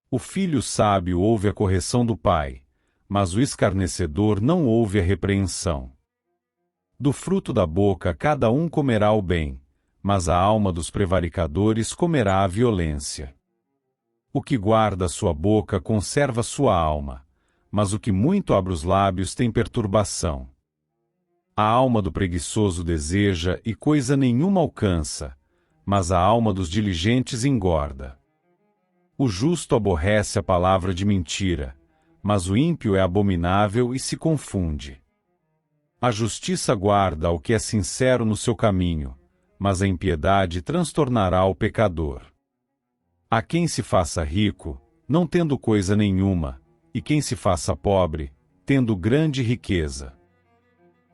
S2: O filho sábio ouve a correção do pai, mas o escarnecedor não ouve a repreensão. Do fruto da boca cada um comerá o bem, mas a alma dos prevaricadores comerá a violência. O que guarda sua boca conserva sua alma, mas o que muito abre os lábios tem perturbação. A alma do preguiçoso deseja e coisa nenhuma alcança, mas a alma dos diligentes engorda. O justo aborrece a palavra de mentira, mas o ímpio é abominável e se confunde. A justiça guarda o que é sincero no seu caminho, mas a impiedade transtornará o pecador. Há quem se faça rico, não tendo coisa nenhuma, e quem se faça pobre, tendo grande riqueza.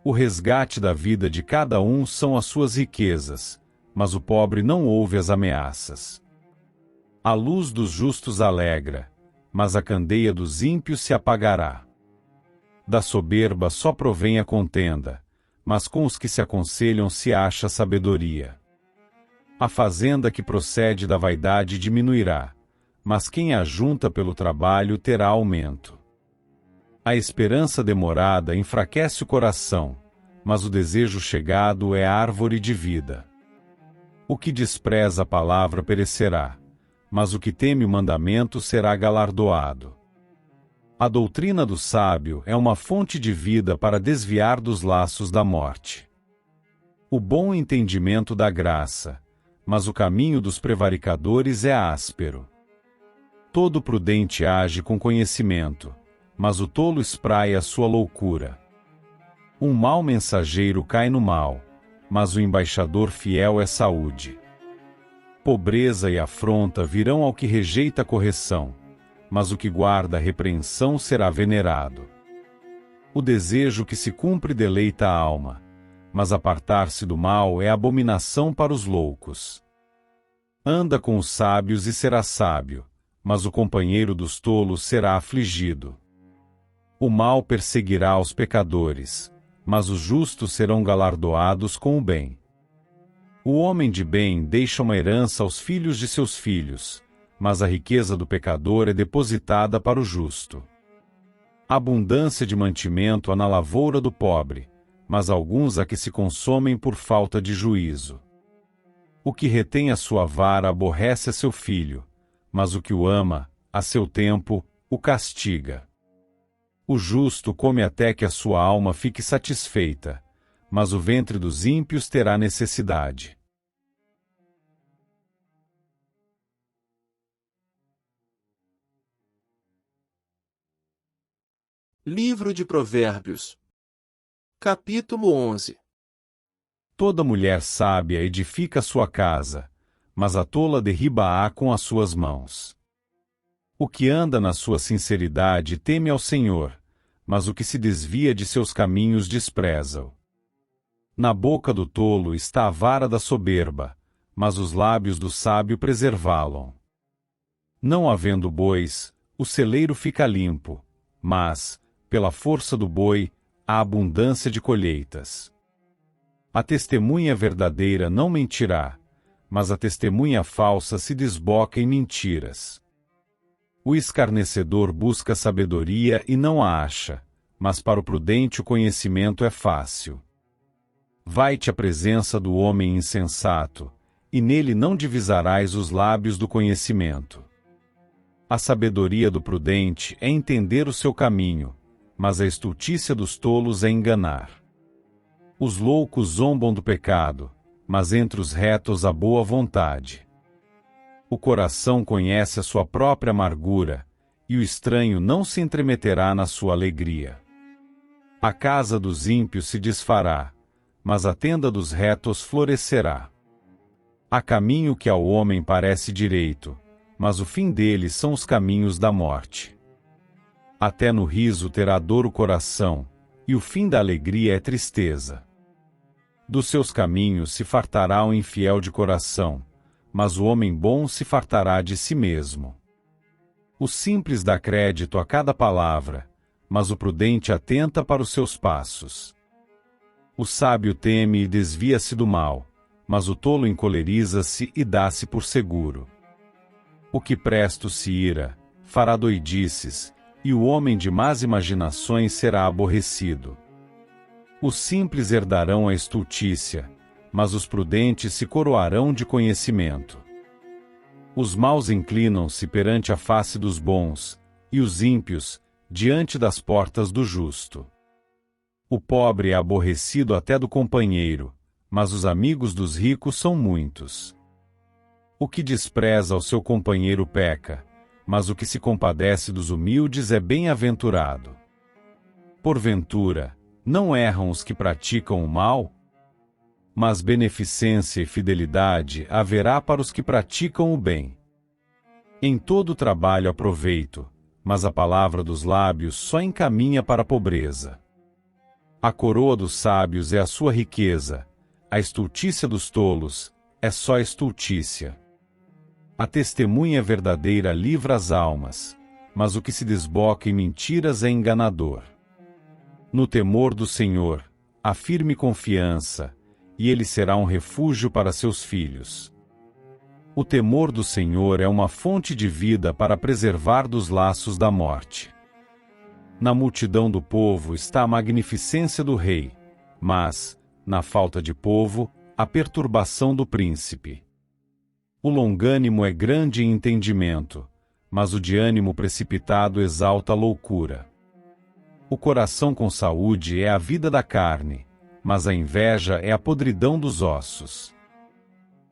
S2: O resgate da vida de cada um são as suas riquezas, mas o pobre não ouve as ameaças. A luz dos justos alegra, mas a candeia dos ímpios se apagará. Da soberba só provém a contenda, mas com os que se aconselham se acha sabedoria. A fazenda que procede da vaidade diminuirá, mas quem a junta pelo trabalho terá aumento. A esperança demorada enfraquece o coração, mas o desejo chegado é árvore de vida. O que despreza a palavra perecerá, mas o que teme o mandamento será galardoado. A doutrina do sábio é uma fonte de vida para desviar dos laços da morte. O bom entendimento dá graça, mas o caminho dos prevaricadores é áspero. Todo prudente age com conhecimento, mas o tolo espraia sua loucura. Um mau mensageiro cai no mal, mas o embaixador fiel é saúde. Pobreza e afronta virão ao que rejeita a correção, mas o que guarda a repreensão será venerado. O desejo que se cumpre deleita a alma, mas apartar-se do mal é abominação para os loucos. Anda com os sábios e serás sábio, mas o companheiro dos tolos será afligido. O mal perseguirá os pecadores, mas os justos serão galardoados com o bem. O homem de bem deixa uma herança aos filhos de seus filhos, mas a riqueza do pecador é depositada para o justo. Abundância de mantimento há na lavoura do pobre, mas alguns há que se consomem por falta de juízo. O que retém a sua vara aborrece a seu filho, mas o que o ama, a seu tempo, o castiga. O justo come até que a sua alma fique satisfeita, mas o ventre dos ímpios terá necessidade.
S1: Livro de Provérbios, capítulo 11.
S2: Toda mulher sábia edifica sua casa, mas a tola derriba-a com as suas mãos. O que anda na sua sinceridade teme ao Senhor, mas o que se desvia de seus caminhos despreza-o. Na boca do tolo está a vara da soberba, mas os lábios do sábio preservá-lo. Não havendo bois, o celeiro fica limpo, mas, pela força do boi, há abundância de colheitas. A testemunha verdadeira não mentirá, mas a testemunha falsa se desboca em mentiras. O escarnecedor busca sabedoria e não a acha, mas para o prudente o conhecimento é fácil. Vai-te à presença do homem insensato, e nele não divisarás os lábios do conhecimento. A sabedoria do prudente é entender o seu caminho, mas a estultícia dos tolos é enganar. Os loucos zombam do pecado, mas entre os retos há boa vontade. O coração conhece a sua própria amargura, e o estranho não se entremeterá na sua alegria. A casa dos ímpios se desfará, mas a tenda dos retos florescerá. Há caminho que ao homem parece direito, mas o fim dele são os caminhos da morte. Até no riso terá dor o coração, e o fim da alegria é tristeza. Dos seus caminhos se fartará o infiel de coração, mas o homem bom se fartará de si mesmo. O simples dá crédito a cada palavra, mas o prudente atenta para os seus passos. O sábio teme e desvia-se do mal, mas o tolo encoleriza-se e dá-se por seguro. O que presto se ira, fará doidices, e o homem de más imaginações será aborrecido. Os simples herdarão a estultícia, mas os prudentes se coroarão de conhecimento. Os maus inclinam-se perante a face dos bons, e os ímpios, diante das portas do justo. O pobre é aborrecido até do companheiro, mas os amigos dos ricos são muitos. O que despreza o seu companheiro peca, mas o que se compadece dos humildes é bem-aventurado. Porventura, não erram os que praticam o mal? Mas beneficência e fidelidade haverá para os que praticam o bem. Em todo trabalho há proveito, mas a palavra dos lábios só encaminha para a pobreza. A coroa dos sábios é a sua riqueza, a estultícia dos tolos é só estultícia. A testemunha verdadeira livra as almas, mas o que se desboca em mentiras é enganador. No temor do Senhor, há firme confiança, e ele será um refúgio para seus filhos. O temor do Senhor é uma fonte de vida para preservar dos laços da morte. Na multidão do povo está a magnificência do rei, mas, na falta de povo, a perturbação do príncipe. O longânimo é grande em entendimento, mas o de ânimo precipitado exalta a loucura. O coração com saúde é a vida da carne, mas a inveja é a podridão dos ossos.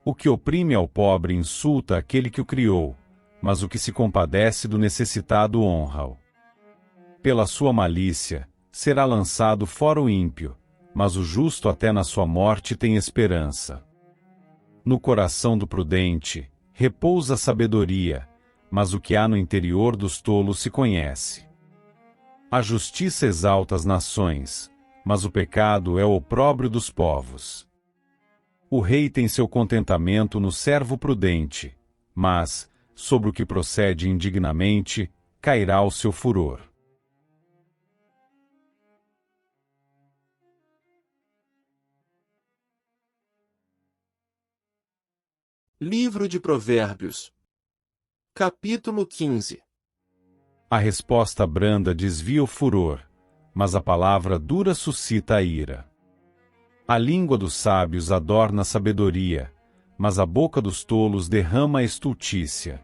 S2: O que oprime ao pobre insulta aquele que o criou, mas o que se compadece do necessitado honra-o. Pela sua malícia, será lançado fora o ímpio, mas o justo até na sua morte tem esperança. No coração do prudente, repousa a sabedoria, mas o que há no interior dos tolos se conhece. A justiça exalta as nações, mas o pecado é o opróbrio dos povos. O rei tem seu contentamento no servo prudente, mas, sobre o que procede indignamente, cairá o seu furor.
S1: Livro de Provérbios, capítulo 15.
S2: A resposta branda desvia o furor, mas a palavra dura suscita a ira. A língua dos sábios adorna a sabedoria, mas a boca dos tolos derrama a estultícia.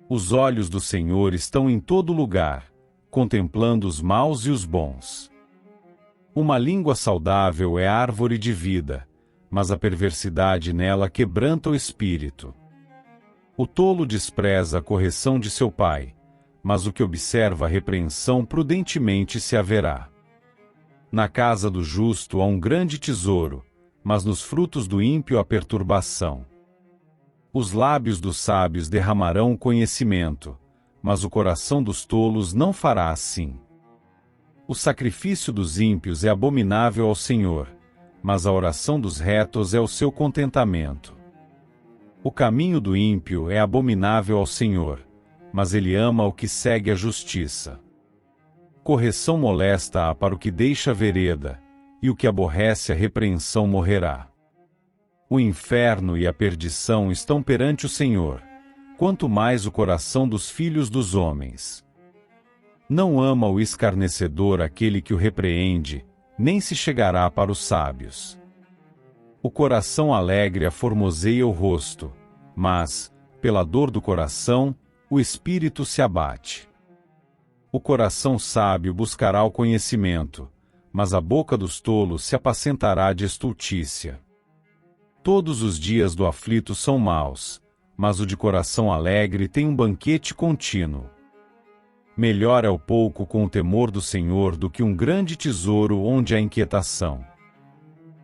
S2: Os olhos do Senhor estão em todo lugar, contemplando os maus e os bons. Uma língua saudável é árvore de vida, mas a perversidade nela quebranta o espírito. O tolo despreza a correção de seu pai, mas o que observa a repreensão prudentemente se haverá. Na casa do justo há um grande tesouro, mas nos frutos do ímpio há perturbação. Os lábios dos sábios derramarão conhecimento, mas o coração dos tolos não fará assim. O sacrifício dos ímpios é abominável ao Senhor, mas a oração dos retos é o seu contentamento. O caminho do ímpio é abominável ao Senhor, mas ele ama o que segue a justiça. Correção molesta-a para o que deixa a vereda, e o que aborrece a repreensão morrerá. O inferno e a perdição estão perante o Senhor, quanto mais o coração dos filhos dos homens. Não ama o escarnecedor aquele que o repreende, nem se chegará para os sábios. O coração alegre aformoseia o rosto, mas, pela dor do coração, o espírito se abate. O coração sábio buscará o conhecimento, mas a boca dos tolos se apacentará de estultícia. Todos os dias do aflito são maus, mas o de coração alegre tem um banquete contínuo. Melhor é o pouco com o temor do Senhor do que um grande tesouro onde há inquietação.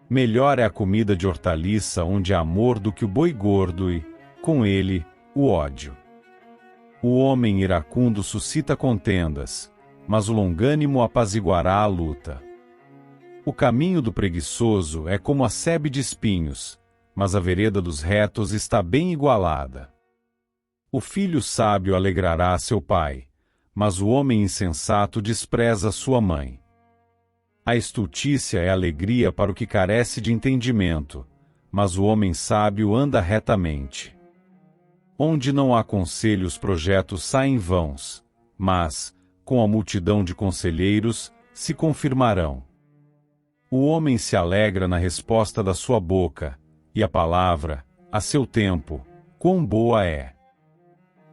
S2: Melhor é a comida de hortaliça onde há amor do que o boi gordo e, com ele, o ódio. O homem iracundo suscita contendas, mas o longânimo apaziguará a luta. O caminho do preguiçoso é como a sebe de espinhos, mas a vereda dos retos está bem igualada. O filho sábio alegrará seu pai, mas o homem insensato despreza sua mãe. A estultícia é alegria para o que carece de entendimento, mas o homem sábio anda retamente. Onde não há conselho os projetos saem vãos, mas, com a multidão de conselheiros, se confirmarão. O homem se alegra na resposta da sua boca, e a palavra, a seu tempo, quão boa é.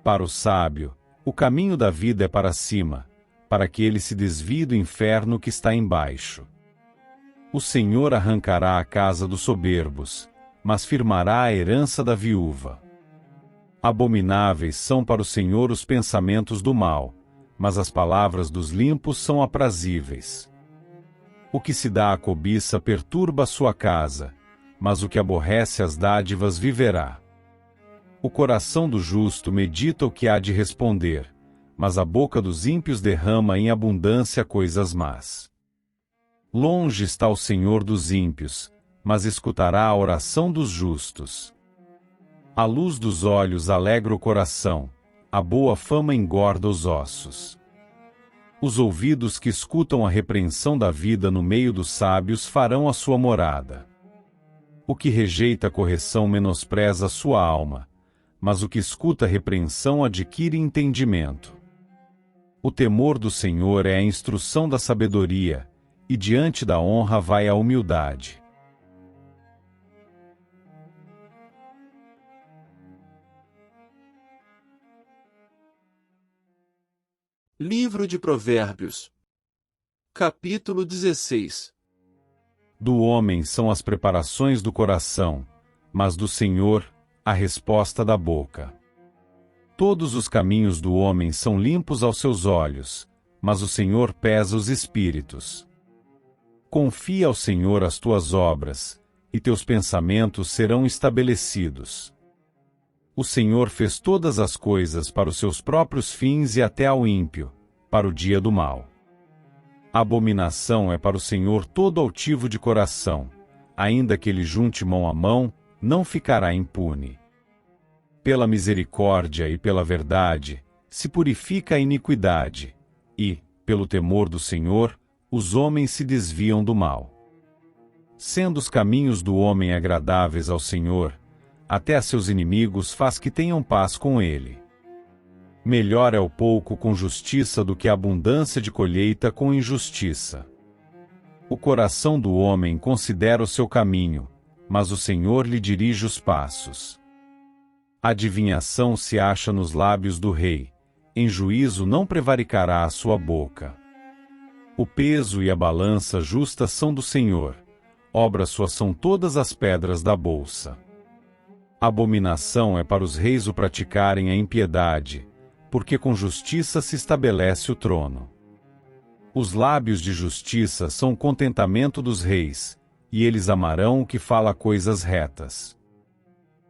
S2: Para o sábio, o caminho da vida é para cima, para que ele se desvie do inferno que está embaixo. O Senhor arrancará a casa dos soberbos, mas firmará a herança da viúva. Abomináveis são para o Senhor os pensamentos do mal, mas as palavras dos limpos são aprazíveis. O que se dá à cobiça perturba a sua casa, mas o que aborrece as dádivas viverá. O coração do justo medita o que há de responder, mas a boca dos ímpios derrama em abundância coisas más. Longe está o Senhor dos ímpios, mas escutará a oração dos justos. A luz dos olhos alegra o coração, a boa fama engorda os ossos. Os ouvidos que escutam a repreensão da vida no meio dos sábios farão a sua morada. O que rejeita a correção menospreza a sua alma, mas o que escuta a repreensão adquire entendimento. O temor do Senhor é a instrução da sabedoria, e diante da honra vai a humildade.
S1: Livro de Provérbios. Capítulo 16.
S2: Do homem são as preparações do coração, mas do Senhor, a resposta da boca. Todos os caminhos do homem são limpos aos seus olhos, mas o Senhor pesa os espíritos. Confia ao Senhor as tuas obras, e teus pensamentos serão estabelecidos. O Senhor fez todas as coisas para os seus próprios fins e até ao ímpio, para o dia do mal. Abominação é para o Senhor todo altivo de coração, ainda que ele junte mão a mão, não ficará impune. Pela misericórdia e pela verdade, se purifica a iniquidade, e, pelo temor do Senhor, os homens se desviam do mal. Sendo os caminhos do homem agradáveis ao Senhor, até a seus inimigos faz que tenham paz com ele. Melhor é o pouco com justiça do que a abundância de colheita com injustiça. O coração do homem considera o seu caminho, mas o Senhor lhe dirige os passos. A adivinhação se acha nos lábios do rei, em juízo não prevaricará a sua boca. O peso e a balança justa são do Senhor, obras suas são todas as pedras da bolsa. Abominação é para os reis o praticarem a impiedade, porque com justiça se estabelece o trono. Os lábios de justiça são o contentamento dos reis, e eles amarão o que fala coisas retas.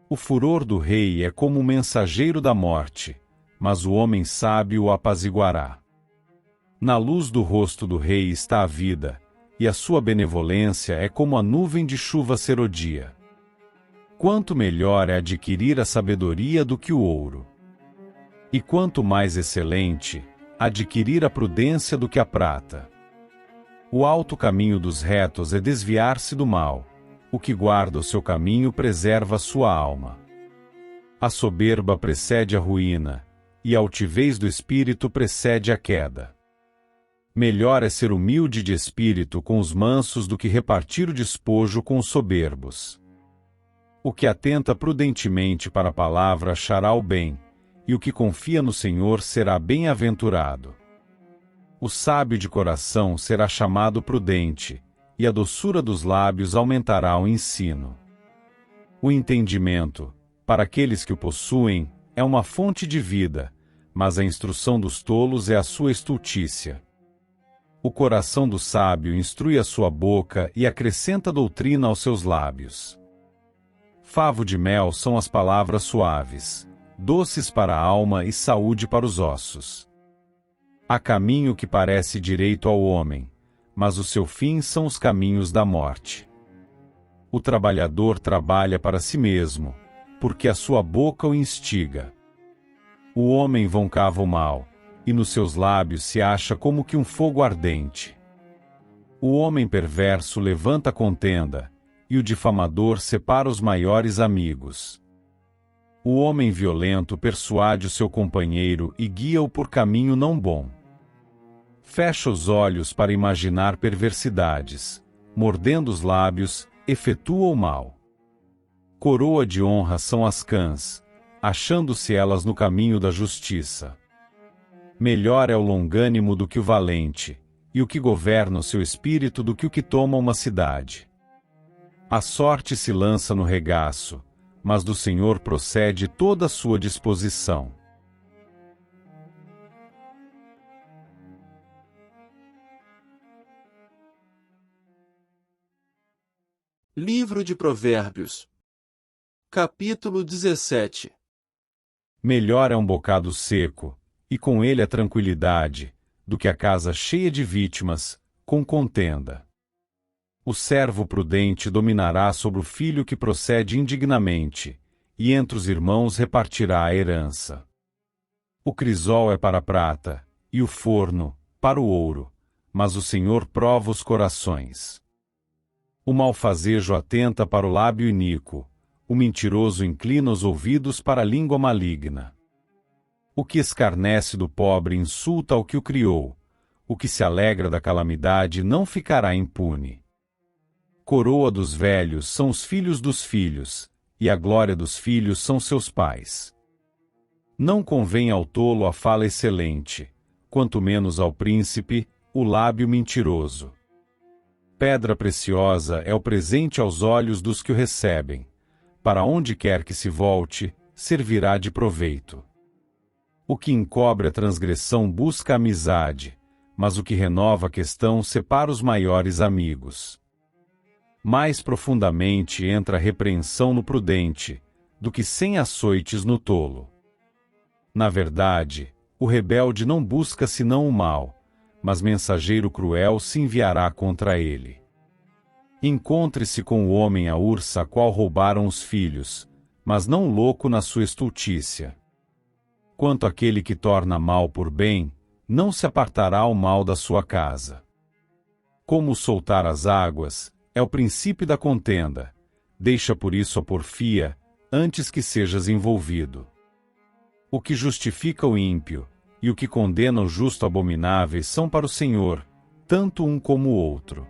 S2: O furor do rei é como o mensageiro da morte, mas o homem sábio o apaziguará. Na luz do rosto do rei está a vida, e a sua benevolência é como a nuvem de chuva serodia. Quanto melhor é adquirir a sabedoria do que o ouro. E quanto mais excelente, adquirir a prudência do que a prata. O alto caminho dos retos é desviar-se do mal, o que guarda o seu caminho preserva a sua alma. A soberba precede a ruína, e a altivez do espírito precede a queda. Melhor é ser humilde de espírito com os mansos do que repartir o despojo com os soberbos. O que atenta prudentemente para a palavra achará o bem, e o que confia no Senhor será bem-aventurado. O sábio de coração será chamado prudente, e a doçura dos lábios aumentará o ensino. O entendimento, para aqueles que o possuem, é uma fonte de vida, mas a instrução dos tolos é a sua estultícia. O coração do sábio instrui a sua boca e acrescenta doutrina aos seus lábios. Favo de mel são as palavras suaves, doces para a alma e saúde para os ossos. Há caminho que parece direito ao homem, mas o seu fim são os caminhos da morte. O trabalhador trabalha para si mesmo, porque a sua boca o instiga. O homem voncava o mal, e nos seus lábios se acha como que um fogo ardente. O homem perverso levanta contenda, e o difamador separa os maiores amigos. O homem violento persuade o seu companheiro e guia-o por caminho não bom. Fecha os olhos para imaginar perversidades, mordendo os lábios, efetua o mal. Coroa de honra são as cãs, achando-se elas no caminho da justiça. Melhor é o longânimo do que o valente, e o que governa o seu espírito do que o que toma uma cidade. A sorte se lança no regaço, mas do Senhor procede toda a sua disposição.
S1: Livro de Provérbios. Capítulo 17.
S2: Melhor é um bocado seco, e com ele a tranquilidade, do que a casa cheia de vítimas, com contenda. O servo prudente dominará sobre o filho que procede indignamente, e entre os irmãos repartirá a herança. O crisol é para a prata, e o forno, para o ouro, mas o Senhor prova os corações. O malfazejo atenta para o lábio iníquo, o mentiroso inclina os ouvidos para a língua maligna. O que escarnece do pobre insulta ao que o criou, o que se alegra da calamidade não ficará impune. Coroa dos velhos são os filhos dos filhos, e a glória dos filhos são seus pais. Não convém ao tolo a fala excelente, quanto menos ao príncipe, o lábio mentiroso. Pedra preciosa é o presente aos olhos dos que o recebem. Para onde quer que se volte, servirá de proveito. O que encobre a transgressão busca a amizade, mas o que renova a questão separa os maiores amigos. Mais profundamente entra a repreensão no prudente, do que 100 açoites no tolo. Na verdade, o rebelde não busca senão o mal, mas mensageiro cruel se enviará contra ele. Encontre-se com o homem a ursa a qual roubaram os filhos, mas não louco na sua estultícia. Quanto àquele que torna mal por bem, não se apartará o mal da sua casa. Como soltar as águas, é o princípio da contenda, deixa por isso a porfia, antes que sejas envolvido. O que justifica o ímpio, e o que condena o justo abomináveis são para o Senhor, tanto um como o outro.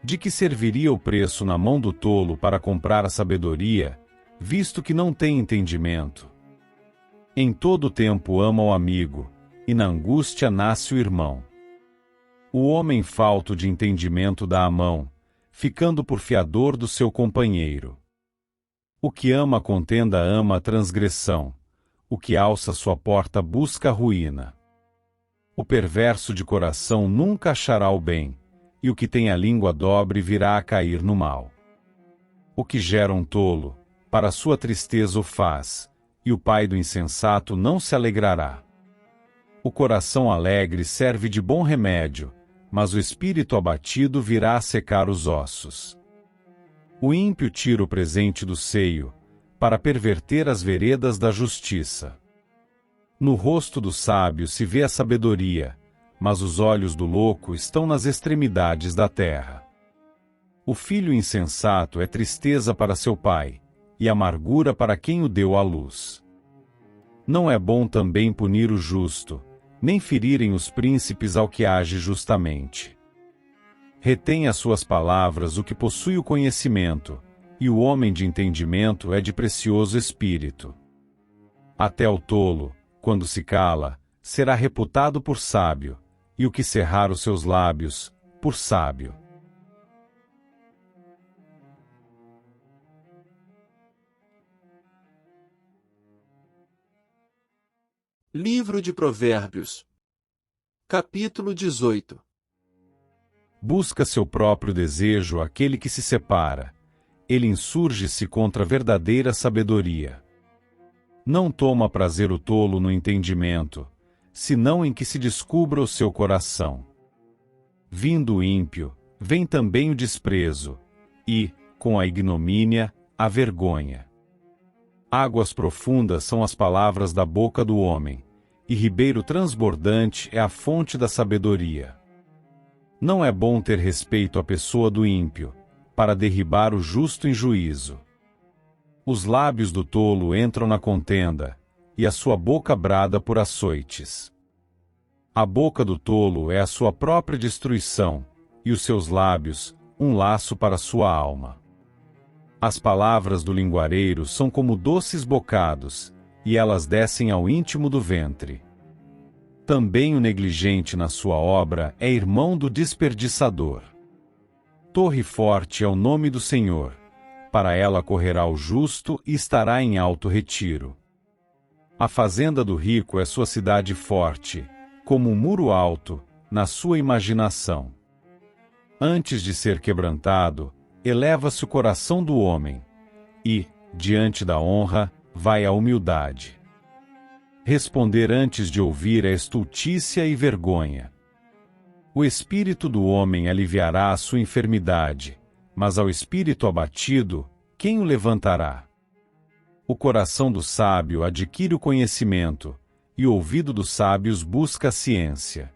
S2: De que serviria o preço na mão do tolo para comprar a sabedoria, visto que não tem entendimento? Em todo tempo ama o amigo, e na angústia nasce o irmão. O homem falto de entendimento dá a mão, ficando por fiador do seu companheiro. O que ama a contenda ama a transgressão, o que alça sua porta busca a ruína. O perverso de coração nunca achará o bem, e o que tem a língua dobre virá a cair no mal. O que gera um tolo, para sua tristeza o faz, e o pai do insensato não se alegrará. O coração alegre serve de bom remédio, mas o espírito abatido virá a secar os ossos. O ímpio tira o presente do seio, para perverter as veredas da justiça. No rosto do sábio se vê a sabedoria, mas os olhos do louco estão nas extremidades da terra. O filho insensato é tristeza para seu pai, e amargura para quem o deu à luz. Não é bom também punir o justo, nem ferirem os príncipes ao que age justamente. Retém as suas palavras o que possui o conhecimento, e o homem de entendimento é de precioso espírito. Até o tolo, quando se cala, será reputado por sábio, e o que cerrar os seus lábios, por sábio.
S1: Livro de Provérbios, capítulo 18.
S2: Busca seu próprio desejo aquele que se separa. Ele insurge-se contra a verdadeira sabedoria. Não toma prazer o tolo no entendimento, senão em que se descubra o seu coração. Vindo o ímpio, vem também o desprezo, e, com a ignomínia, a vergonha. Águas profundas são as palavras da boca do homem, e ribeiro transbordante é a fonte da sabedoria. Não é bom ter respeito à pessoa do ímpio, para derribar o justo em juízo. Os lábios do tolo entram na contenda, e a sua boca brada por açoites. A boca do tolo é a sua própria destruição, e os seus lábios, um laço para sua alma. As palavras do linguareiro são como doces bocados, e elas descem ao íntimo do ventre. Também o negligente na sua obra é irmão do desperdiçador. Torre forte é o nome do Senhor, para ela correrá o justo e estará em alto retiro. A fazenda do rico é sua cidade forte, como um muro alto, na sua imaginação. Antes de ser quebrantado, eleva-se o coração do homem, e, diante da honra, vai a humildade. Responder antes de ouvir é estultícia e vergonha. O espírito do homem aliviará a sua enfermidade, mas ao espírito abatido, quem o levantará? O coração do sábio adquire o conhecimento, e o ouvido dos sábios busca a ciência.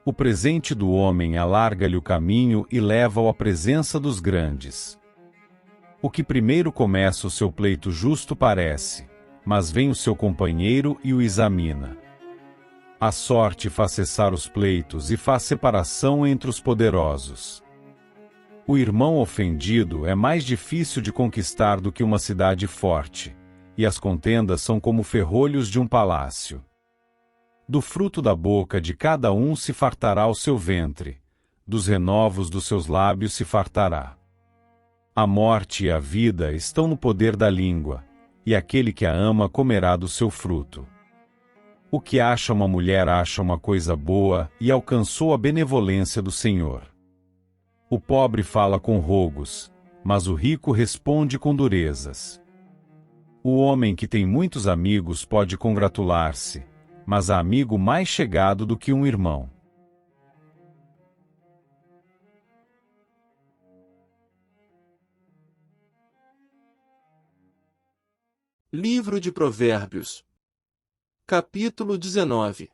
S2: O presente do homem alarga-lhe o caminho e leva-o à presença dos grandes. O que primeiro começa o seu pleito justo parece, mas vem o seu companheiro e o examina. A sorte faz cessar os pleitos e faz separação entre os poderosos. O irmão ofendido é mais difícil de conquistar do que uma cidade forte, e as contendas são como ferrolhos de um palácio. Do fruto da boca de cada um se fartará o seu ventre, dos renovos dos seus lábios se fartará. A morte e a vida estão no poder da língua, e aquele que a ama comerá do seu fruto. O que acha uma mulher acha uma coisa boa e alcançou a benevolência do Senhor. O pobre fala com rogos, mas o rico responde com durezas. O homem que tem muitos amigos pode congratular-se, mas há amigo mais chegado do que um irmão.
S1: Livro de Provérbios, capítulo 19.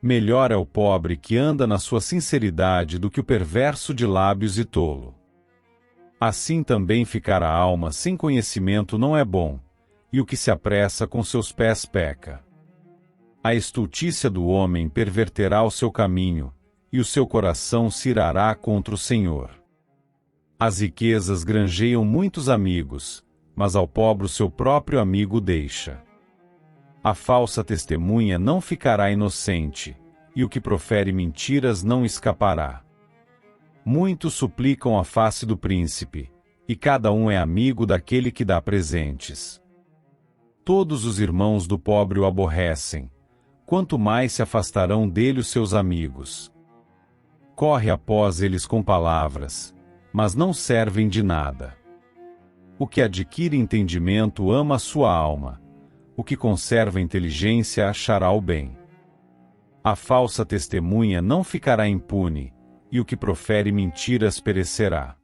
S2: Melhor é o pobre que anda na sua sinceridade do que o perverso de lábios e tolo. Assim também ficar a alma sem conhecimento não é bom, e o que se apressa com seus pés peca. A estultícia do homem perverterá o seu caminho, e o seu coração se irará contra o Senhor. As riquezas granjeiam muitos amigos, mas ao pobre o seu próprio amigo deixa. A falsa testemunha não ficará inocente, e o que profere mentiras não escapará. Muitos suplicam a face do príncipe, e cada um é amigo daquele que dá presentes. Todos os irmãos do pobre o aborrecem, quanto mais se afastarão dele os seus amigos. Corre após eles com palavras, mas não servem de nada. O que adquire entendimento ama a sua alma, o que conserva inteligência achará o bem. A falsa testemunha não ficará impune, e o que profere mentiras perecerá.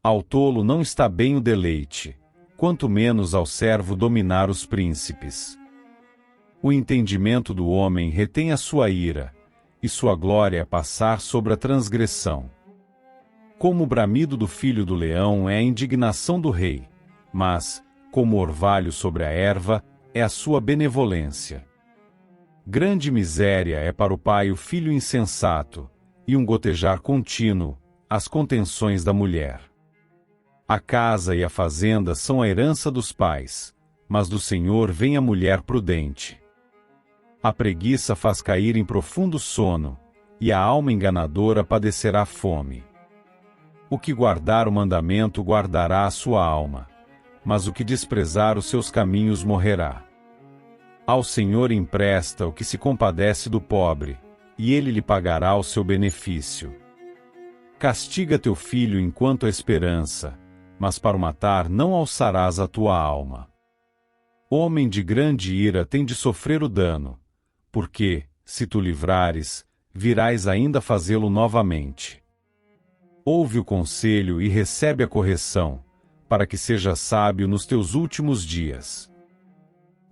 S2: Ao tolo não está bem o deleite, quanto menos ao servo dominar os príncipes. O entendimento do homem retém a sua ira, e sua glória é passar sobre a transgressão. Como o bramido do filho do leão é a indignação do rei, mas, como o orvalho sobre a erva, é a sua benevolência. Grande miséria é para o pai o filho insensato, e um gotejar contínuo, as contenções da mulher. A casa e a fazenda são a herança dos pais, mas do Senhor vem a mulher prudente. A preguiça faz cair em profundo sono, e a alma enganadora padecerá fome. O que guardar o mandamento guardará a sua alma, mas o que desprezar os seus caminhos morrerá. Ao Senhor empresta o que se compadece do pobre, e ele lhe pagará o seu benefício. Castiga teu filho enquanto há esperança, mas para o matar não alçarás a tua alma. Homem de grande ira tem de sofrer o dano, porque, se tu livrares, virás ainda fazê-lo novamente. Ouve o conselho e recebe a correção, para que sejas sábio nos teus últimos dias.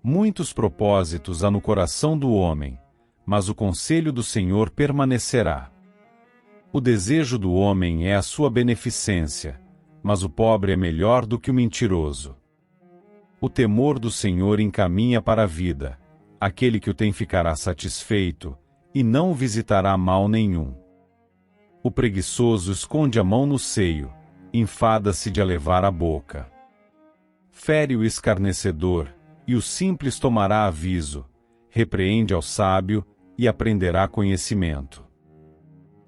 S2: Muitos propósitos há no coração do homem, mas o conselho do Senhor permanecerá. O desejo do homem é a sua beneficência, mas o pobre é melhor do que o mentiroso. O temor do Senhor encaminha para a vida, aquele que o tem ficará satisfeito, e não visitará mal nenhum. O preguiçoso esconde a mão no seio, enfada-se de a levar à boca. Fere o escarnecedor, e o simples tomará aviso, repreende ao sábio, e aprenderá conhecimento.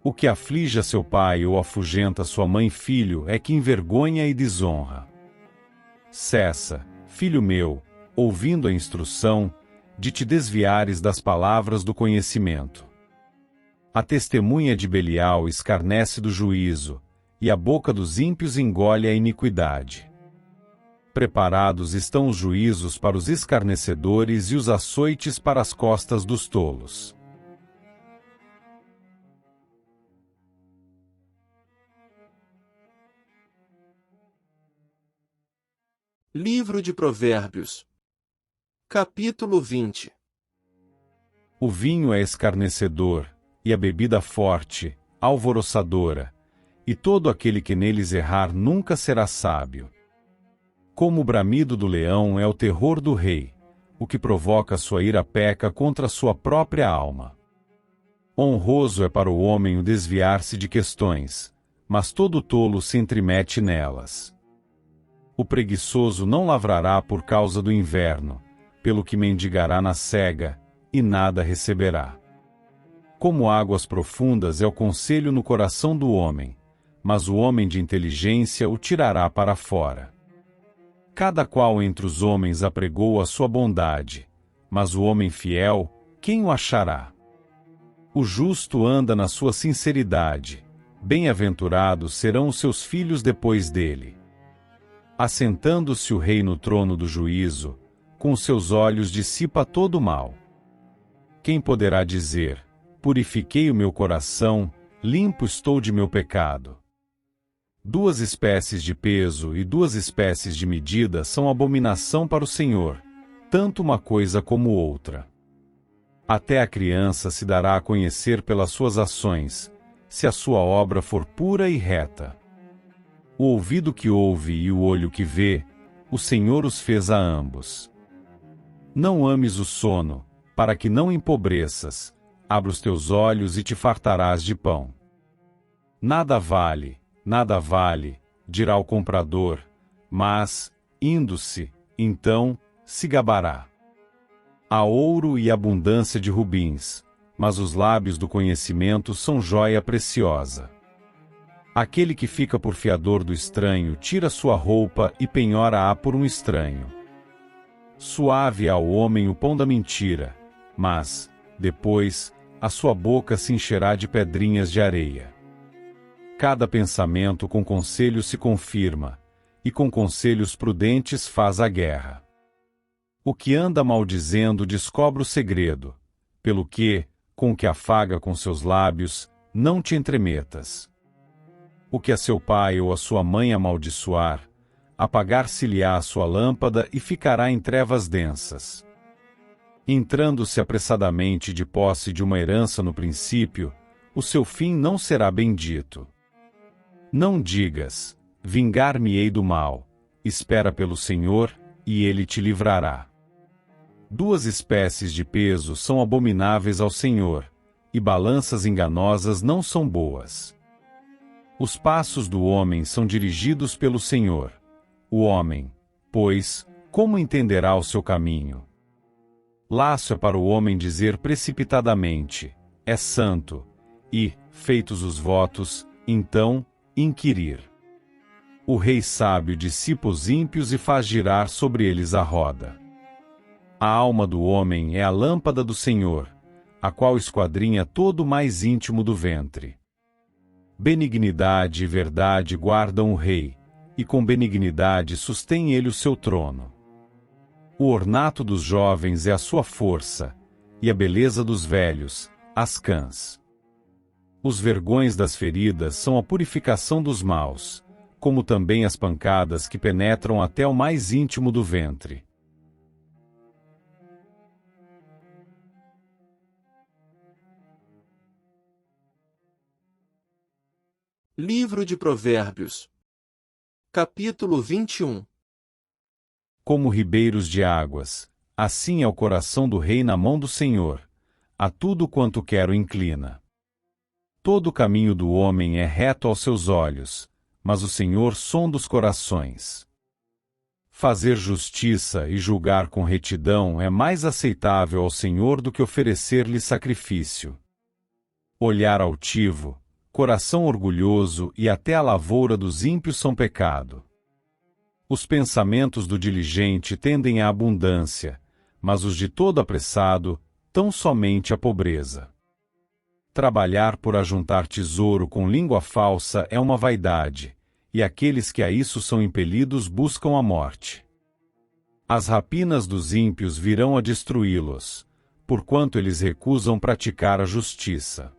S2: O que aflige a seu pai ou afugenta sua mãe e filho é que envergonha e desonra. Cessa, filho meu, ouvindo a instrução, de te desviares das palavras do conhecimento. A testemunha de Belial escarnece do juízo, e a boca dos ímpios engole a iniquidade. Preparados estão os juízos para os escarnecedores e os açoites para as costas dos tolos.
S1: Livro de Provérbios, capítulo 20.
S2: O vinho é escarnecedor, e a bebida forte, alvoroçadora, e todo aquele que neles errar nunca será sábio. Como o bramido do leão é o terror do rei, o que provoca sua ira peca contra sua própria alma. Honroso é para o homem o desviar-se de questões, mas todo tolo se entremete nelas. O preguiçoso não lavrará por causa do inverno, pelo que mendigará na cega, e nada receberá. Como águas profundas é o conselho no coração do homem, mas o homem de inteligência o tirará para fora. Cada qual entre os homens apregou a sua bondade, mas o homem fiel, quem o achará? O justo anda na sua sinceridade, bem-aventurados serão os seus filhos depois dele. Assentando-se o rei no trono do juízo, com os seus olhos dissipa todo o mal. Quem poderá dizer, purifiquei o meu coração, limpo estou de meu pecado? Duas espécies de peso e duas espécies de medida são abominação para o Senhor, tanto uma coisa como outra. Até a criança se dará a conhecer pelas suas ações, se a sua obra for pura e reta. O ouvido que ouve e o olho que vê, o Senhor os fez a ambos. Não ames o sono, para que não empobreças, abra os teus olhos e te fartarás de pão. Nada vale, dirá o comprador, mas, indo-se, então, se gabará. Há ouro e abundância de rubins, mas os lábios do conhecimento são joia preciosa. Aquele que fica por fiador do estranho tira sua roupa e penhora-a por um estranho. Suave é ao homem o pão da mentira, mas, depois, a sua boca se encherá de pedrinhas de areia. Cada pensamento com conselho se confirma, e com conselhos prudentes faz a guerra. O que anda maldizendo descobre o segredo, pelo que, com o que afaga com seus lábios, não te entremetas. O que a seu pai ou a sua mãe amaldiçoar, apagar-se-lhe-á a sua lâmpada e ficará em trevas densas. Entrando-se apressadamente de posse de uma herança no princípio, o seu fim não será bendito. Não digas, vingar-me-ei do mal, espera pelo Senhor, e ele te livrará. Duas espécies de peso são abomináveis ao Senhor, e balanças enganosas não são boas. Os passos do homem são dirigidos pelo Senhor. O homem, pois, como entenderá o seu caminho? Laço é para o homem dizer precipitadamente, é santo, e, feitos os votos, então, inquirir. O rei sábio dissipa os ímpios e faz girar sobre eles a roda. A alma do homem é a lâmpada do Senhor, a qual esquadrinha todo o mais íntimo do ventre. Benignidade e verdade guardam o rei, e com benignidade sustém ele o seu trono. O ornato dos jovens é a sua força, e a beleza dos velhos, as cãs. Os vergões das feridas são a purificação dos maus, como também as pancadas que penetram até o mais íntimo do ventre.
S1: Livro de Provérbios, capítulo 21.
S2: Como ribeiros de águas, assim é o coração do rei na mão do Senhor, a tudo quanto quer o inclina. Todo o caminho do homem é reto aos seus olhos, mas o Senhor sonda os corações. Fazer justiça e julgar com retidão é mais aceitável ao Senhor do que oferecer-lhe sacrifício. Olhar altivo, coração orgulhoso e até a lavoura dos ímpios são pecado. Os pensamentos do diligente tendem à abundância, mas os de todo apressado, tão somente à pobreza. Trabalhar por ajuntar tesouro com língua falsa é uma vaidade, e aqueles que a isso são impelidos buscam a morte. As rapinas dos ímpios virão a destruí-los, porquanto eles recusam praticar a justiça.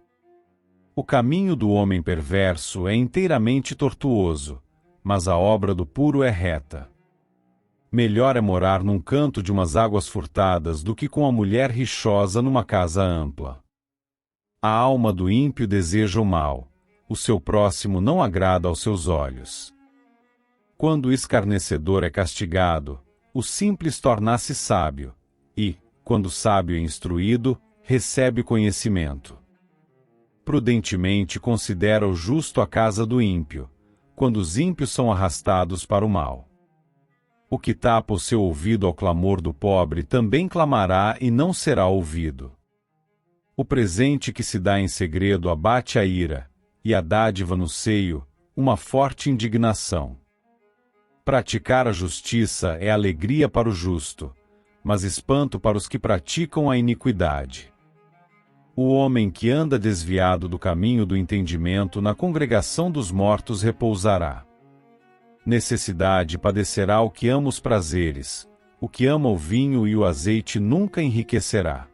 S2: O caminho do homem perverso é inteiramente tortuoso, mas a obra do puro é reta. Melhor é morar num canto de umas águas furtadas do que com a mulher rixosa numa casa ampla. A alma do ímpio deseja o mal, o seu próximo não agrada aos seus olhos. Quando o escarnecedor é castigado, o simples torna-se sábio, e, quando o sábio é instruído, recebe conhecimento. Prudentemente considera o justo a casa do ímpio, quando os ímpios são arrastados para o mal. O que tapa o seu ouvido ao clamor do pobre também clamará e não será ouvido. O presente que se dá em segredo abate a ira, e a dádiva no seio, uma forte indignação. Praticar a justiça é alegria para o justo, mas espanto para os que praticam a iniquidade. O homem que anda desviado do caminho do entendimento na congregação dos mortos repousará. Necessidade padecerá o que ama os prazeres, o que ama o vinho e o azeite nunca enriquecerá.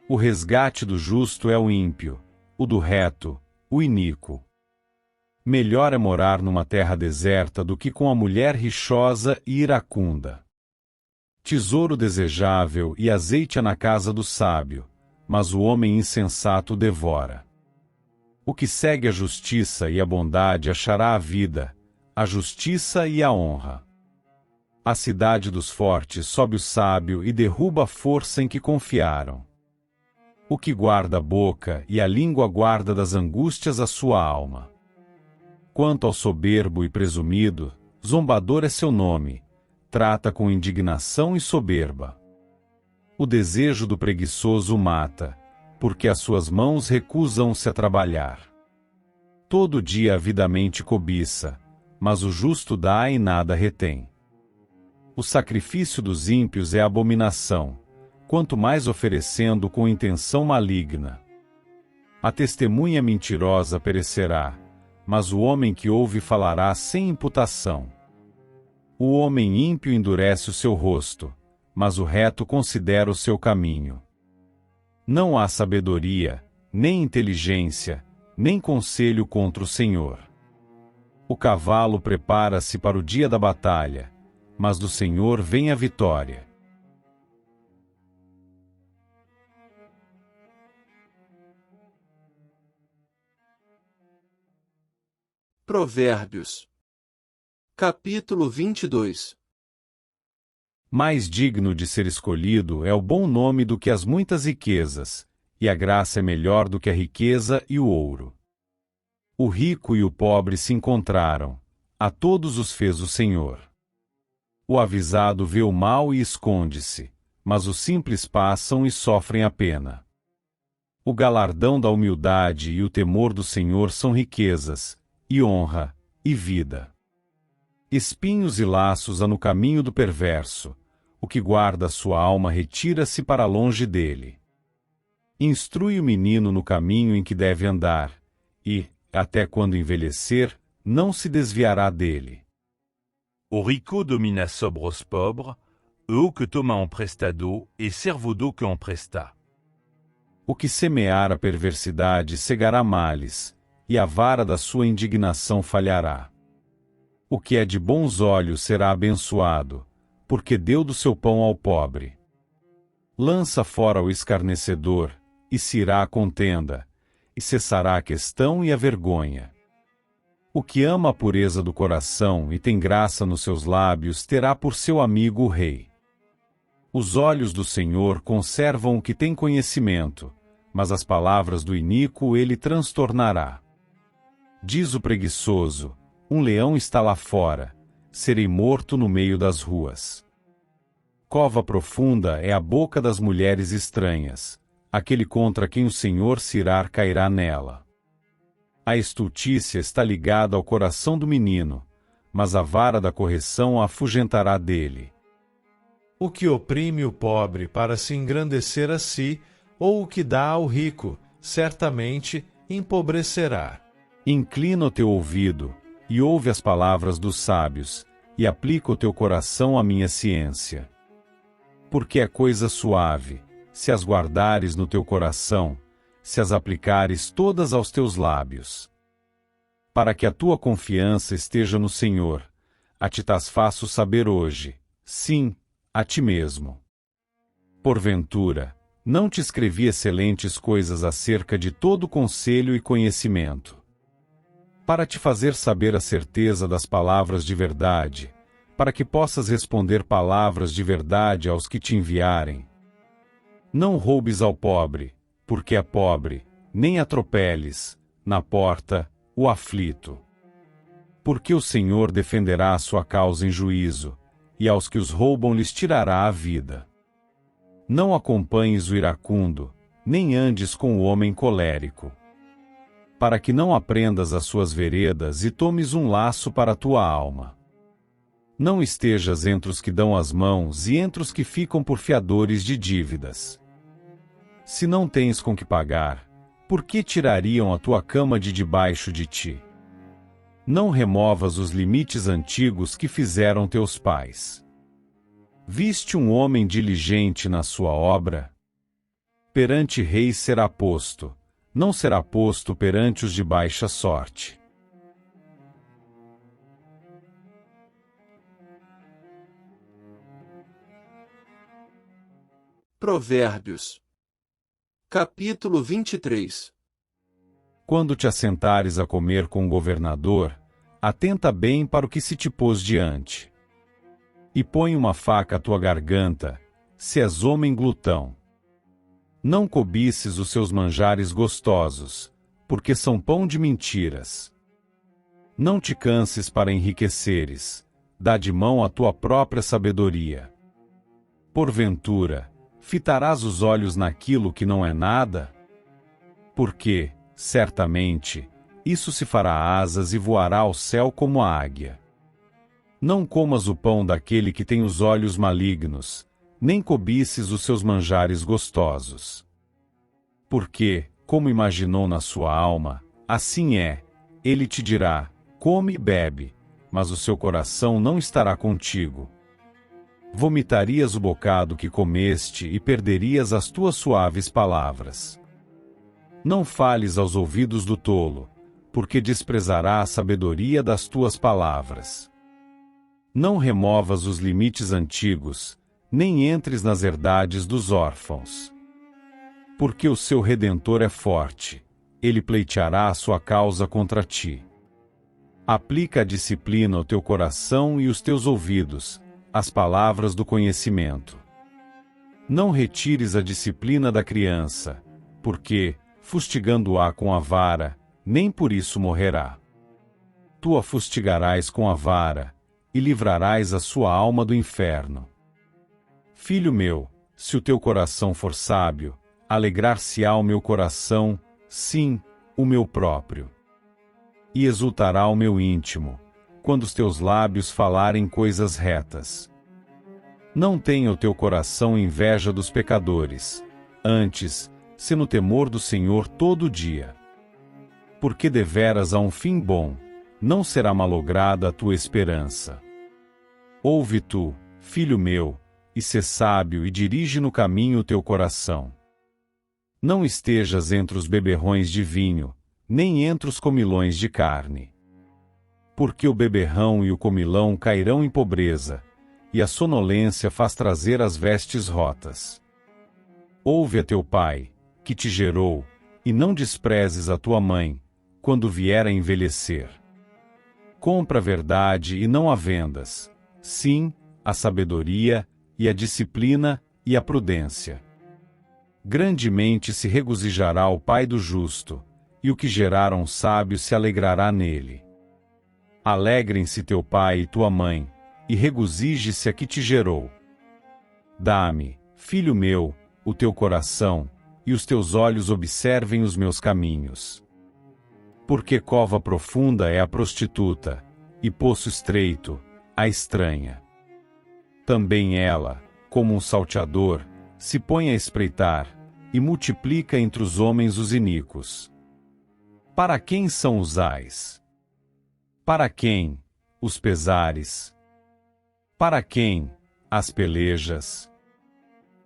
S2: O resgate do justo é o ímpio, o do reto, o iníquo. Melhor é morar numa terra deserta do que com a mulher rixosa e iracunda. Tesouro desejável e azeite há na casa do sábio, mas o homem insensato devora. O que segue a justiça e a bondade achará a vida, a justiça e a honra. A cidade dos fortes sobe o sábio e derruba a força em que confiaram. O que guarda a boca e a língua guarda das angústias a sua alma. Quanto ao soberbo e presumido, zombador é seu nome, trata com indignação e soberba. O desejo do preguiçoso o mata, porque as suas mãos recusam-se a trabalhar. Todo dia avidamente cobiça, mas o justo dá e nada retém. O sacrifício dos ímpios é abominação, quanto mais oferecendo com intenção maligna. A testemunha mentirosa perecerá, mas o homem que ouve falará sem imputação. O homem ímpio endurece o seu rosto, mas o reto considera o seu caminho. Não há sabedoria, nem inteligência, nem conselho contra o Senhor. O cavalo prepara-se para o dia da batalha, mas do Senhor vem a vitória.
S1: Provérbios. Capítulo 22.
S2: Mais digno de ser escolhido é o bom nome do que as muitas riquezas, e a graça é melhor do que a riqueza e o ouro. O rico e o pobre se encontraram, a todos os fez o Senhor. O avisado vê o mal e esconde-se, mas os simples passam e sofrem a pena. O galardão da humildade e o temor do Senhor são riquezas, e honra, e vida. Espinhos e laços há no caminho do perverso, o que guarda a sua alma retira-se para longe dele. Instrui o menino no caminho em que deve andar, e, até quando envelhecer, não se desviará dele.
S3: Aux ricots domina sobre os pobres, eux que toma emprestado e servo que empresta.
S2: O que semear a perversidade cegará males, e a vara da sua indignação falhará. O que é de bons olhos será abençoado, porque deu do seu pão ao pobre. Lança fora o escarnecedor, e se irá a contenda, e cessará a questão e a vergonha. O que ama a pureza do coração e tem graça nos seus lábios terá por seu amigo o rei. Os olhos do Senhor conservam o que tem conhecimento, mas as palavras do iníquo ele transtornará. Diz o preguiçoso: um leão está lá fora, serei morto no meio das ruas. Cova profunda é a boca das mulheres estranhas, aquele contra quem o Senhor se irá cairá nela. A estultícia está ligada ao coração do menino, mas a vara da correção a afugentará dele.
S4: O que oprime o pobre para se engrandecer a si, ou o que dá ao rico, certamente empobrecerá.
S2: Inclina o teu ouvido, e ouve as palavras dos sábios, e aplica o teu coração à minha ciência. Porque é coisa suave, se as guardares no teu coração, se as aplicares todas aos teus lábios. Para que a tua confiança esteja no Senhor, a ti tas faço saber hoje, sim, a ti mesmo. Porventura, não te escrevi excelentes coisas acerca de todo conselho e conhecimento, para te fazer saber a certeza das palavras de verdade, para que possas responder palavras de verdade aos que te enviarem. Não roubes ao pobre, porque é pobre, nem atropeles, na porta, o aflito. Porque o Senhor defenderá a sua causa em juízo, e aos que os roubam lhes tirará a vida. Não acompanhes o iracundo, nem andes com o homem colérico, para que não aprendas as suas veredas e tomes um laço para a tua alma. Não estejas entre os que dão as mãos e entre os que ficam por fiadores de dívidas. Se não tens com que pagar, por que tirariam a tua cama de debaixo de ti? Não removas os limites antigos que fizeram teus pais. Viste um homem diligente na sua obra? Perante reis será posto, não será posto perante os de baixa sorte.
S1: Provérbios. Capítulo 23.
S2: Quando te assentares a comer com o governador, atenta bem para o que se te pôs diante. E põe uma faca à tua garganta, se és homem glutão. Não cobices os seus manjares gostosos, porque são pão de mentiras. Não te canses para enriqueceres, dá de mão a tua própria sabedoria. Porventura, fitarás os olhos naquilo que não é nada? Porque, certamente, isso se fará asas e voará ao céu como a águia. Não comas o pão daquele que tem os olhos malignos, nem cobices os seus manjares gostosos. Porque, como imaginou na sua alma, assim é, ele te dirá, come e bebe, mas o seu coração não estará contigo. Vomitarias o bocado que comeste e perderias as tuas suaves palavras. Não fales aos ouvidos do tolo, porque desprezará a sabedoria das tuas palavras. Não removas os limites antigos, nem entres nas herdades dos órfãos. Porque o seu Redentor é forte, ele pleiteará a sua causa contra ti. Aplica a disciplina ao teu coração e os teus ouvidos, as palavras do conhecimento. Não retires a disciplina da criança, porque, fustigando-a com a vara, nem por isso morrerá. Tu a fustigarás com a vara, e livrarás a sua alma do inferno. Filho meu, se o teu coração for sábio, alegrar-se-á o meu coração, sim, o meu próprio. E exultará o meu íntimo, quando os teus lábios falarem coisas retas. Não tenha o teu coração inveja dos pecadores, antes, se no temor do Senhor todo dia. Porque deveras há um fim bom, não será malograda a tua esperança. Ouve tu, filho meu, e sê sábio e dirige no caminho o teu coração. Não estejas entre os beberrões de vinho, nem entre os comilões de carne. Porque o beberrão e o comilão cairão em pobreza, e a sonolência faz trazer as vestes rotas. Ouve a teu pai, que te gerou, e não desprezes a tua mãe, quando vier a envelhecer. Compra a verdade e não a vendas, sim, a sabedoria, e a disciplina, e a prudência. Grandemente se regozijará o pai do justo, e o que gerar um sábio se alegrará nele. Alegrem-se teu pai e tua mãe, e regozije-se a que te gerou. Dá-me, filho meu, o teu coração, e os teus olhos observem os meus caminhos. Porque cova profunda é a prostituta, e poço estreito, a estranha. Também ela, como um salteador, se põe a espreitar, e multiplica entre os homens os iníquos. Para quem são os ais? Para quem, os pesares? Para quem, as pelejas?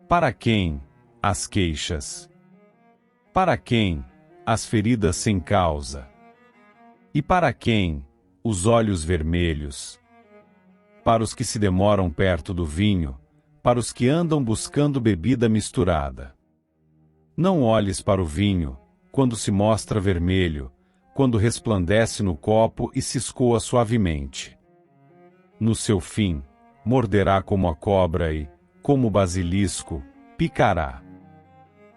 S2: Para quem, as queixas? Para quem, as feridas sem causa? E para quem, os olhos vermelhos? Para os que se demoram perto do vinho, para os que andam buscando bebida misturada. Não olhes para o vinho, quando se mostra vermelho, quando resplandece no copo e se escoa suavemente. No seu fim, morderá como a cobra e, como o basilisco, picará.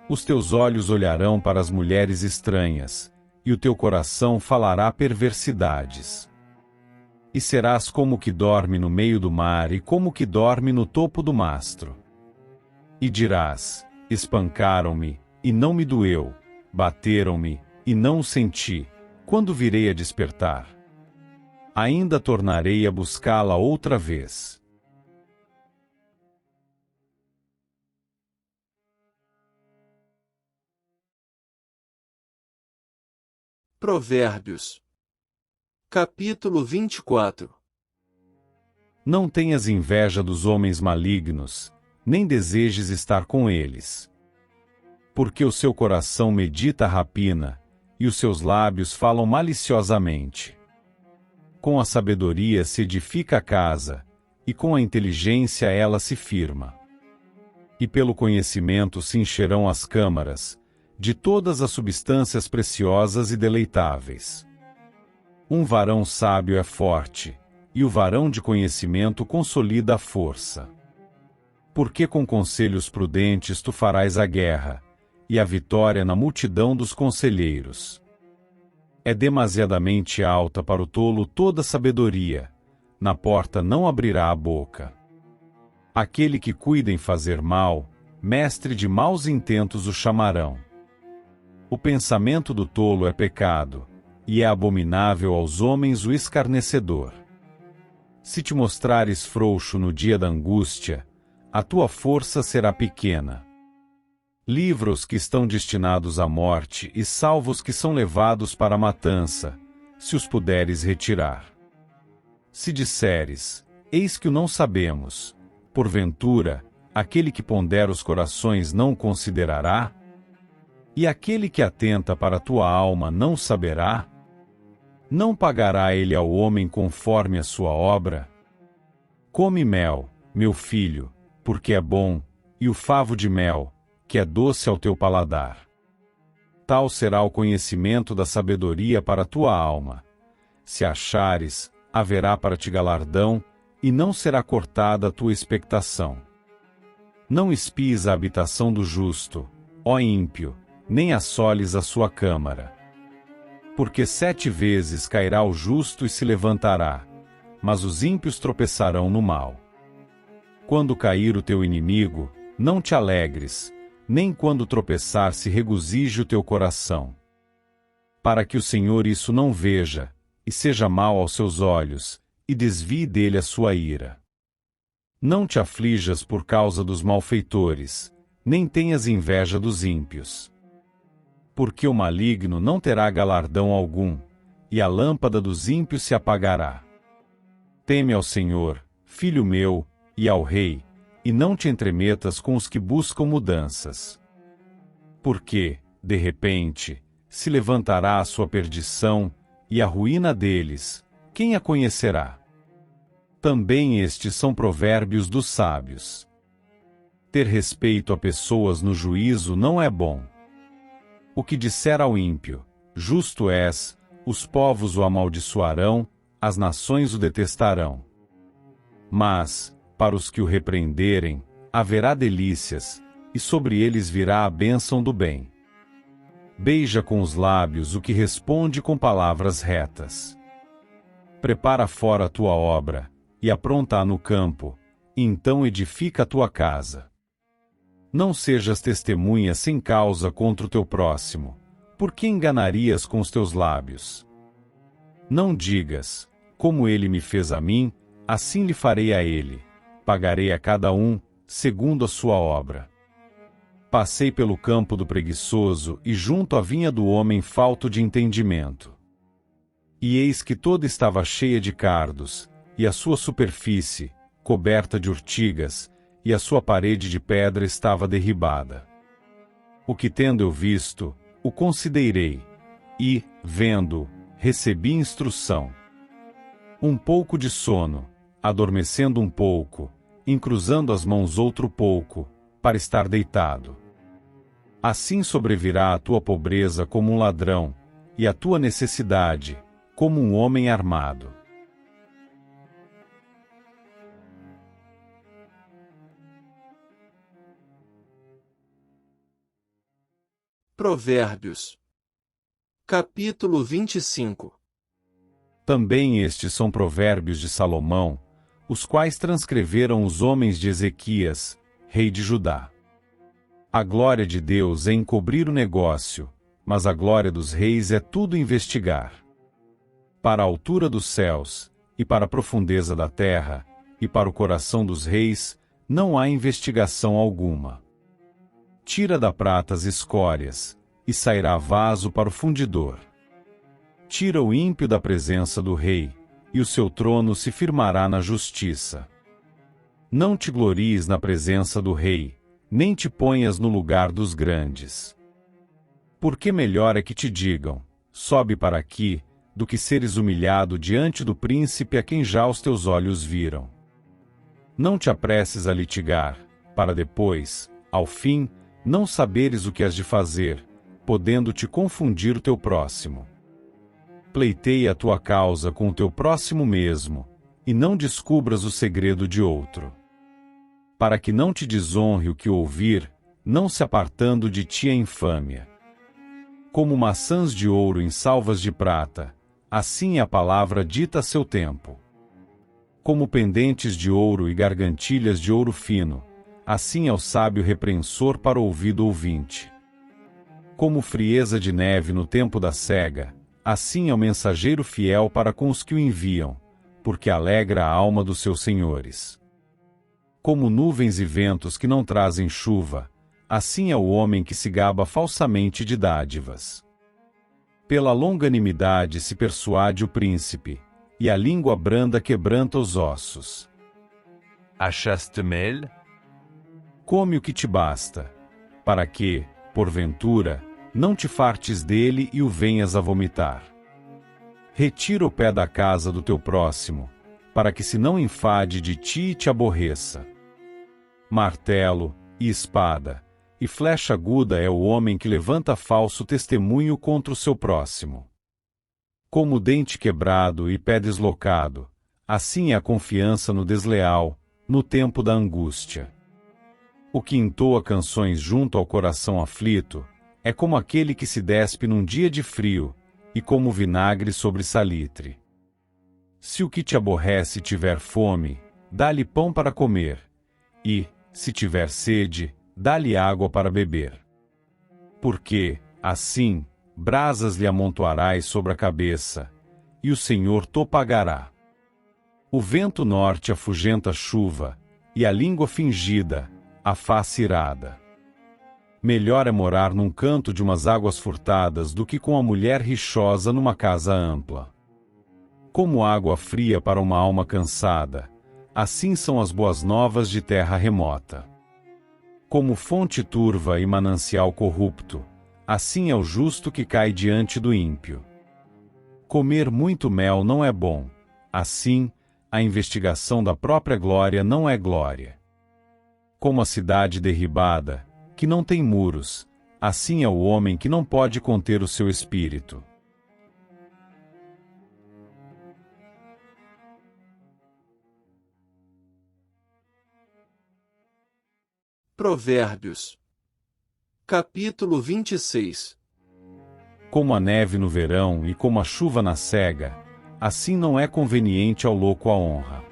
S2: Os teus olhos olharão para as mulheres estranhas, e o teu coração falará perversidades. e serás como o que dorme no meio do mar e como o que dorme no topo do mastro. E dirás: espancaram-me, e não me doeu, bateram-me, e não o senti, quando virei a despertar? Ainda tornarei a buscá-la outra vez.
S1: Provérbios. Capítulo 24.
S2: Não tenhas inveja dos homens malignos, nem desejes estar com eles. Porque o seu coração medita a rapina, e os seus lábios falam maliciosamente. Com a sabedoria se edifica a casa, e com a inteligência ela se firma. E pelo conhecimento se encherão as câmaras, de todas as substâncias preciosas e deleitáveis. Um varão sábio é forte, e o varão de conhecimento consolida a força. Porque com conselhos prudentes tu farás a guerra, e a vitória na multidão dos conselheiros. É demasiadamente alta para o tolo toda sabedoria, na porta não abrirá a boca. Aquele que cuida em fazer mal, mestre de maus intentos o chamarão. O pensamento do tolo é pecado, e é abominável aos homens o escarnecedor. Se te mostrares frouxo no dia da angústia, a tua força será pequena. Livra os que estão destinados à morte e salva os que são levados para a matança, se os puderes retirar. Se disseres: eis que o não sabemos, porventura, aquele que pondera os corações não o considerará? E aquele que atenta para a tua alma não saberá? Não pagará ele ao homem conforme a sua obra? Come mel, meu filho, porque é bom, e o favo de mel, que é doce ao teu paladar. Tal será o conhecimento da sabedoria para a tua alma. Se achares, haverá para ti galardão, e não será cortada a tua expectação. Não espies a habitação do justo, ó ímpio, nem assoles a sua câmara. Porque 7 vezes cairá o justo e se levantará, mas os ímpios tropeçarão no mal. Quando cair o teu inimigo, não te alegres, nem quando tropeçar se regozije o teu coração. Para que o Senhor isso não veja, e seja mal aos seus olhos, e desvie dele a sua ira. Não te aflijas por causa dos malfeitores, nem tenhas inveja dos ímpios. Porque o maligno não terá galardão algum, e a lâmpada dos ímpios se apagará. Teme ao Senhor, filho meu, e ao Rei, e não te entremetas com os que buscam mudanças. Porque, de repente, se levantará a sua perdição, e a ruína deles, quem a conhecerá? Também estes são provérbios dos sábios. Ter respeito a pessoas no juízo não é bom. O que disser ao ímpio, justo és, os povos o amaldiçoarão, as nações o detestarão. Mas, para os que o repreenderem, haverá delícias, e sobre eles virá a bênção do bem. Beija com os lábios o que responde com palavras retas. Prepara fora a tua obra, e apronta-a no campo, e então edifica a tua casa. Não sejas testemunha sem causa contra o teu próximo, porque enganarias com os teus lábios. Não digas, como ele me fez a mim, assim lhe farei a ele, pagarei a cada um, segundo a sua obra. Passei pelo campo do preguiçoso e junto à vinha do homem falto de entendimento. E eis que toda estava cheia de cardos, e a sua superfície, coberta de urtigas, e a sua parede de pedra estava derribada. O que tendo eu visto, o considerei, e, vendo, recebi instrução. Um pouco de sono, adormecendo um pouco, encruzando as mãos outro pouco, para estar deitado. Assim sobrevirá a tua pobreza como um ladrão, e a tua necessidade, como um homem armado.
S1: Provérbios. Capítulo 25.
S2: Também estes são provérbios de Salomão, os quais transcreveram os homens de Ezequias, rei de Judá. A glória de Deus é encobrir o negócio, mas a glória dos reis é tudo investigar. Para a altura dos céus, e para a profundeza da terra, e para o coração dos reis, não há investigação alguma. Tira da prata as escórias, e sairá vaso para o fundidor. Tira o ímpio da presença do rei, e o seu trono se firmará na justiça. Não te glories na presença do rei, nem te ponhas no lugar dos grandes. Porque melhor é que te digam, sobe para aqui, do que seres humilhado diante do príncipe a quem já os teus olhos viram. Não te apresses a litigar, para depois, ao fim, não saberes o que has de fazer, podendo te confundir o teu próximo. Pleiteia a tua causa com o teu próximo mesmo, e não descubras o segredo de outro. Para que não te desonre o que ouvir, não se apartando de ti a infâmia. Como maçãs de ouro em salvas de prata, assim é a palavra dita a seu tempo. Como pendentes de ouro e gargantilhas de ouro fino, assim é o sábio repreensor para o ouvido ouvinte. Como frieza de neve no tempo da cega, assim é o mensageiro fiel para com os que o enviam, porque alegra a alma dos seus senhores. Como nuvens e ventos que não trazem chuva, assim é o homem que se gaba falsamente de dádivas. Pela longanimidade se persuade o príncipe, e a língua branda quebranta os ossos.
S3: À chaste-mêle,
S2: Come o que te basta, para que, porventura, não te fartes dele e o venhas a vomitar. Retira o pé da casa do teu próximo, para que se não enfade de ti e te aborreça. Martelo, e espada, e flecha aguda é o homem que levanta falso testemunho contra o seu próximo. Como dente quebrado e pé deslocado, assim é a confiança no desleal, no tempo da angústia. O que entoa canções junto ao coração aflito, é como aquele que se despe num dia de frio, e como vinagre sobre salitre. Se o que te aborrece tiver fome, dá-lhe pão para comer, e, se tiver sede, dá-lhe água para beber. Porque, assim, brasas lhe amontoarás sobre a cabeça, e o Senhor to pagará. O vento norte afugenta a chuva, e a língua fingida, a face irada. Melhor é morar num canto de umas águas furtadas do que com a mulher rixosa numa casa ampla. Como água fria para uma alma cansada, assim são as boas novas de terra remota. Como fonte turva e manancial corrupto, assim é o justo que cai diante do ímpio. Comer muito mel não é bom, assim, a investigação da própria glória não é glória. Como a cidade derribada, que não tem muros, assim é o homem que não pode conter o seu espírito.
S1: Provérbios. Capítulo 26.
S2: Como a neve no verão e como a chuva na cega, assim não é conveniente ao louco a honra.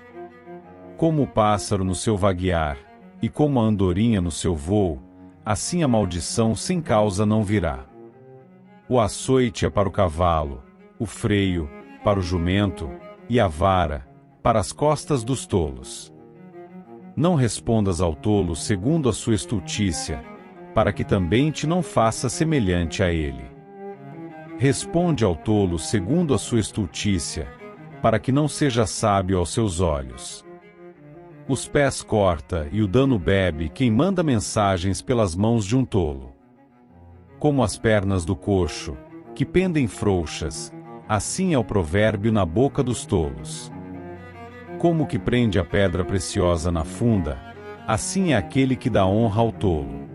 S2: Como o pássaro no seu vaguear, e como a andorinha no seu voo, assim a maldição sem causa não virá. O açoite é para o cavalo, o freio, para o jumento, e a vara, para as costas dos tolos. Não respondas ao tolo segundo a sua estultícia, para que também te não faça semelhante a ele. Responde ao tolo segundo a sua estultícia, para que não seja sábio aos seus olhos. Os pés corta e o dano bebe quem manda mensagens pelas mãos de um tolo. Como as pernas do coxo, que pendem frouxas, assim é o provérbio na boca dos tolos. Como o que prende a pedra preciosa na funda, assim é aquele que dá honra ao tolo.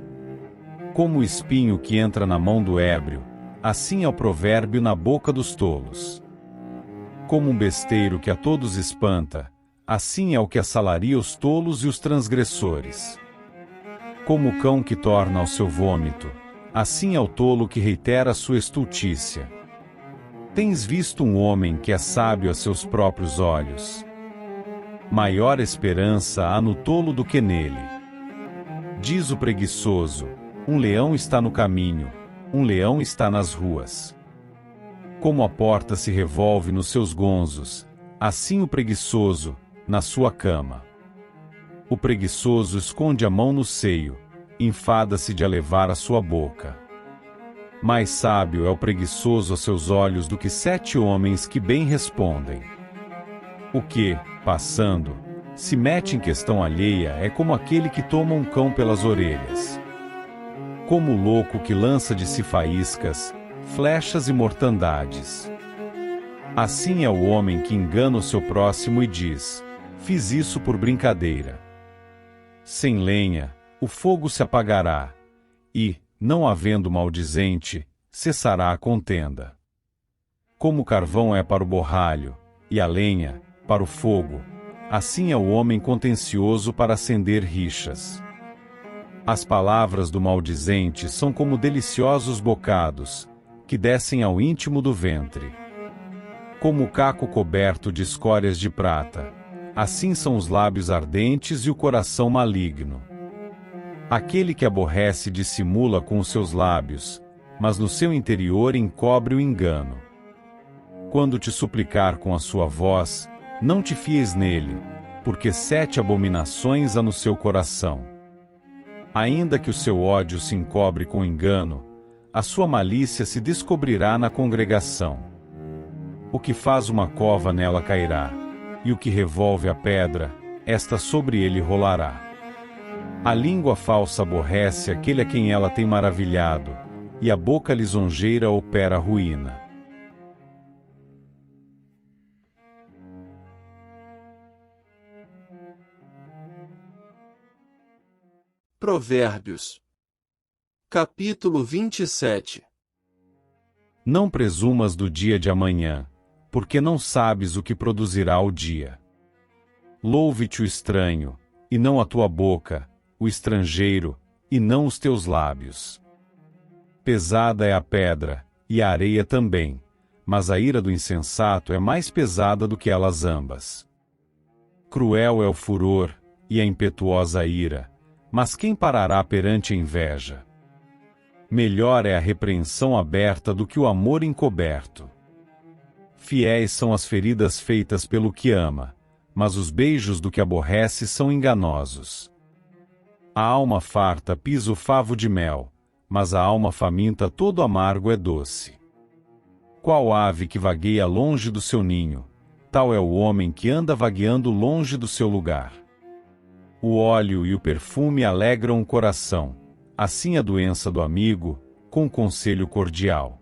S2: Como o espinho que entra na mão do ébrio, assim é o provérbio na boca dos tolos. Como um besteiro que a todos espanta, assim é o que assalaria os tolos e os transgressores. Como o cão que torna ao seu vômito, assim é o tolo que reitera a sua estultícia. Tens visto um homem que é sábio a seus próprios olhos? Maior esperança há no tolo do que nele. Diz o preguiçoso: um leão está no caminho, um leão está nas ruas. Como a porta se revolve nos seus gonzos, assim o preguiçoso, na sua cama. O preguiçoso esconde a mão no seio, enfada-se de a levar à sua boca. Mais sábio é o preguiçoso a seus olhos do que 7 homens que bem respondem. O que, passando, se mete em questão alheia é como aquele que toma um cão pelas orelhas. Como o louco que lança de si faíscas, flechas e mortandades. Assim é o homem que engana o seu próximo e diz: fiz isso por brincadeira. Sem lenha, o fogo se apagará, e, não havendo maldizente, cessará a contenda. Como o carvão é para o borralho, e a lenha, para o fogo, assim é o homem contencioso para acender rixas. As palavras do maldizente são como deliciosos bocados, que descem ao íntimo do ventre. Como o caco coberto de escórias de prata, assim são os lábios ardentes e o coração maligno. Aquele que aborrece dissimula com os seus lábios, mas no seu interior encobre o engano. Quando te suplicar com a sua voz, não te fies nele, porque 7 abominações há no seu coração. Ainda que o seu ódio se encobre com engano, a sua malícia se descobrirá na congregação. O que faz uma cova nela cairá, e o que revolve a pedra, esta sobre ele rolará. A língua falsa aborrece aquele a quem ela tem maravilhado, e a boca lisonjeira opera a ruína.
S1: Provérbios. Capítulo 27.
S2: Não presumas do dia de amanhã, porque não sabes o que produzirá o dia. Louve-te o estranho, e não a tua boca, o estrangeiro, e não os teus lábios. Pesada é a pedra, e a areia também, mas a ira do insensato é mais pesada do que elas ambas. Cruel é o furor, e a impetuosa ira, mas quem parará perante a inveja? Melhor é a repreensão aberta do que o amor encoberto. Fiéis são as feridas feitas pelo que ama, mas os beijos do que aborrece são enganosos. A alma farta pisa o favo de mel, mas a alma faminta todo amargo é doce. Qual ave que vagueia longe do seu ninho, tal é o homem que anda vagueando longe do seu lugar. O óleo e o perfume alegram o coração, assim a doença do amigo, com conselho cordial.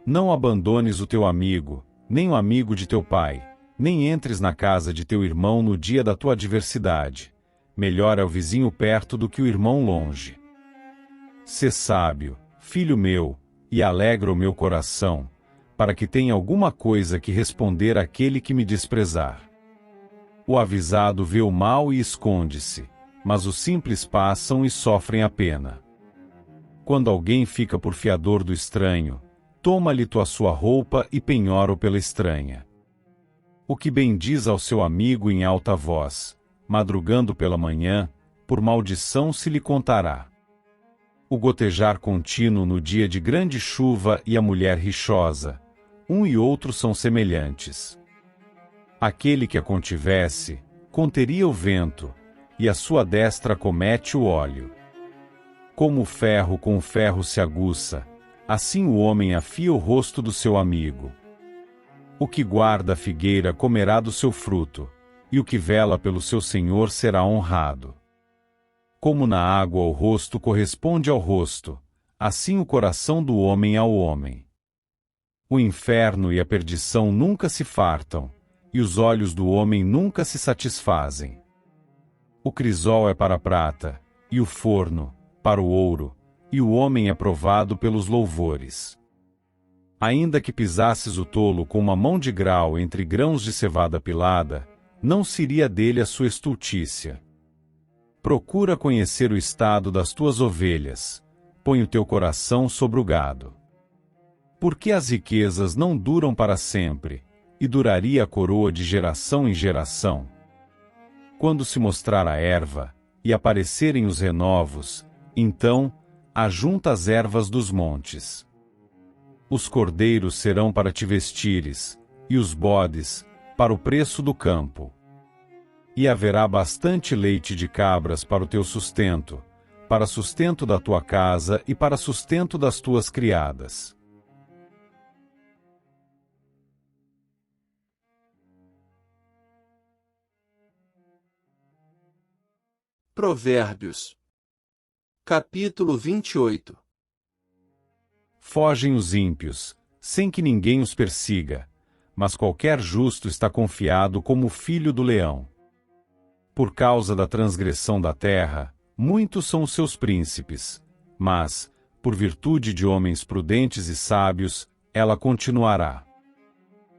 S2: Não abandones o teu amigo, nem o amigo de teu pai, nem entres na casa de teu irmão no dia da tua adversidade. Melhor é o vizinho perto do que o irmão longe. Sê sábio, filho meu, e alegra o meu coração, para que tenha alguma coisa que responder àquele que me desprezar. O avisado vê o mal e esconde-se, mas os simples passam e sofrem a pena. Quando alguém fica por fiador do estranho, toma-lhe tua sua roupa e penhora-o pela estranha. O que bendiz ao seu amigo em alta voz, madrugando pela manhã, por maldição se lhe contará. O gotejar contínuo no dia de grande chuva e a mulher rixosa, um e outro são semelhantes. Aquele que a contivesse, conteria o vento, e a sua destra comete o óleo. Como o ferro com o ferro se aguça, assim o homem afia o rosto do seu amigo. O que guarda a figueira comerá do seu fruto, e o que vela pelo seu senhor será honrado. Como na água o rosto corresponde ao rosto, assim o coração do homem ao homem. O inferno e a perdição nunca se fartam, e os olhos do homem nunca se satisfazem. O crisol é para a prata, e o forno, para o ouro, e o homem é provado pelos louvores. Ainda que pisasses o tolo com uma mão de grau entre grãos de cevada pilada, não seria dele a sua estultícia. Procura conhecer o estado das tuas ovelhas, põe o teu coração sobre o gado. Por que as riquezas não duram para sempre, e duraria a coroa de geração em geração? Quando se mostrar a erva, e aparecerem os renovos, então, ajunta as ervas dos montes. Os cordeiros serão para te vestires, e os bodes, para o preço do campo. E haverá bastante leite de cabras para o teu sustento, para sustento da tua casa e para sustento das tuas criadas.
S1: Provérbios. Capítulo 28.
S2: Fogem os ímpios, sem que ninguém os persiga, mas qualquer justo está confiado como o filho do leão. Por causa da transgressão da terra, muitos são os seus príncipes, mas, por virtude de homens prudentes e sábios, ela continuará.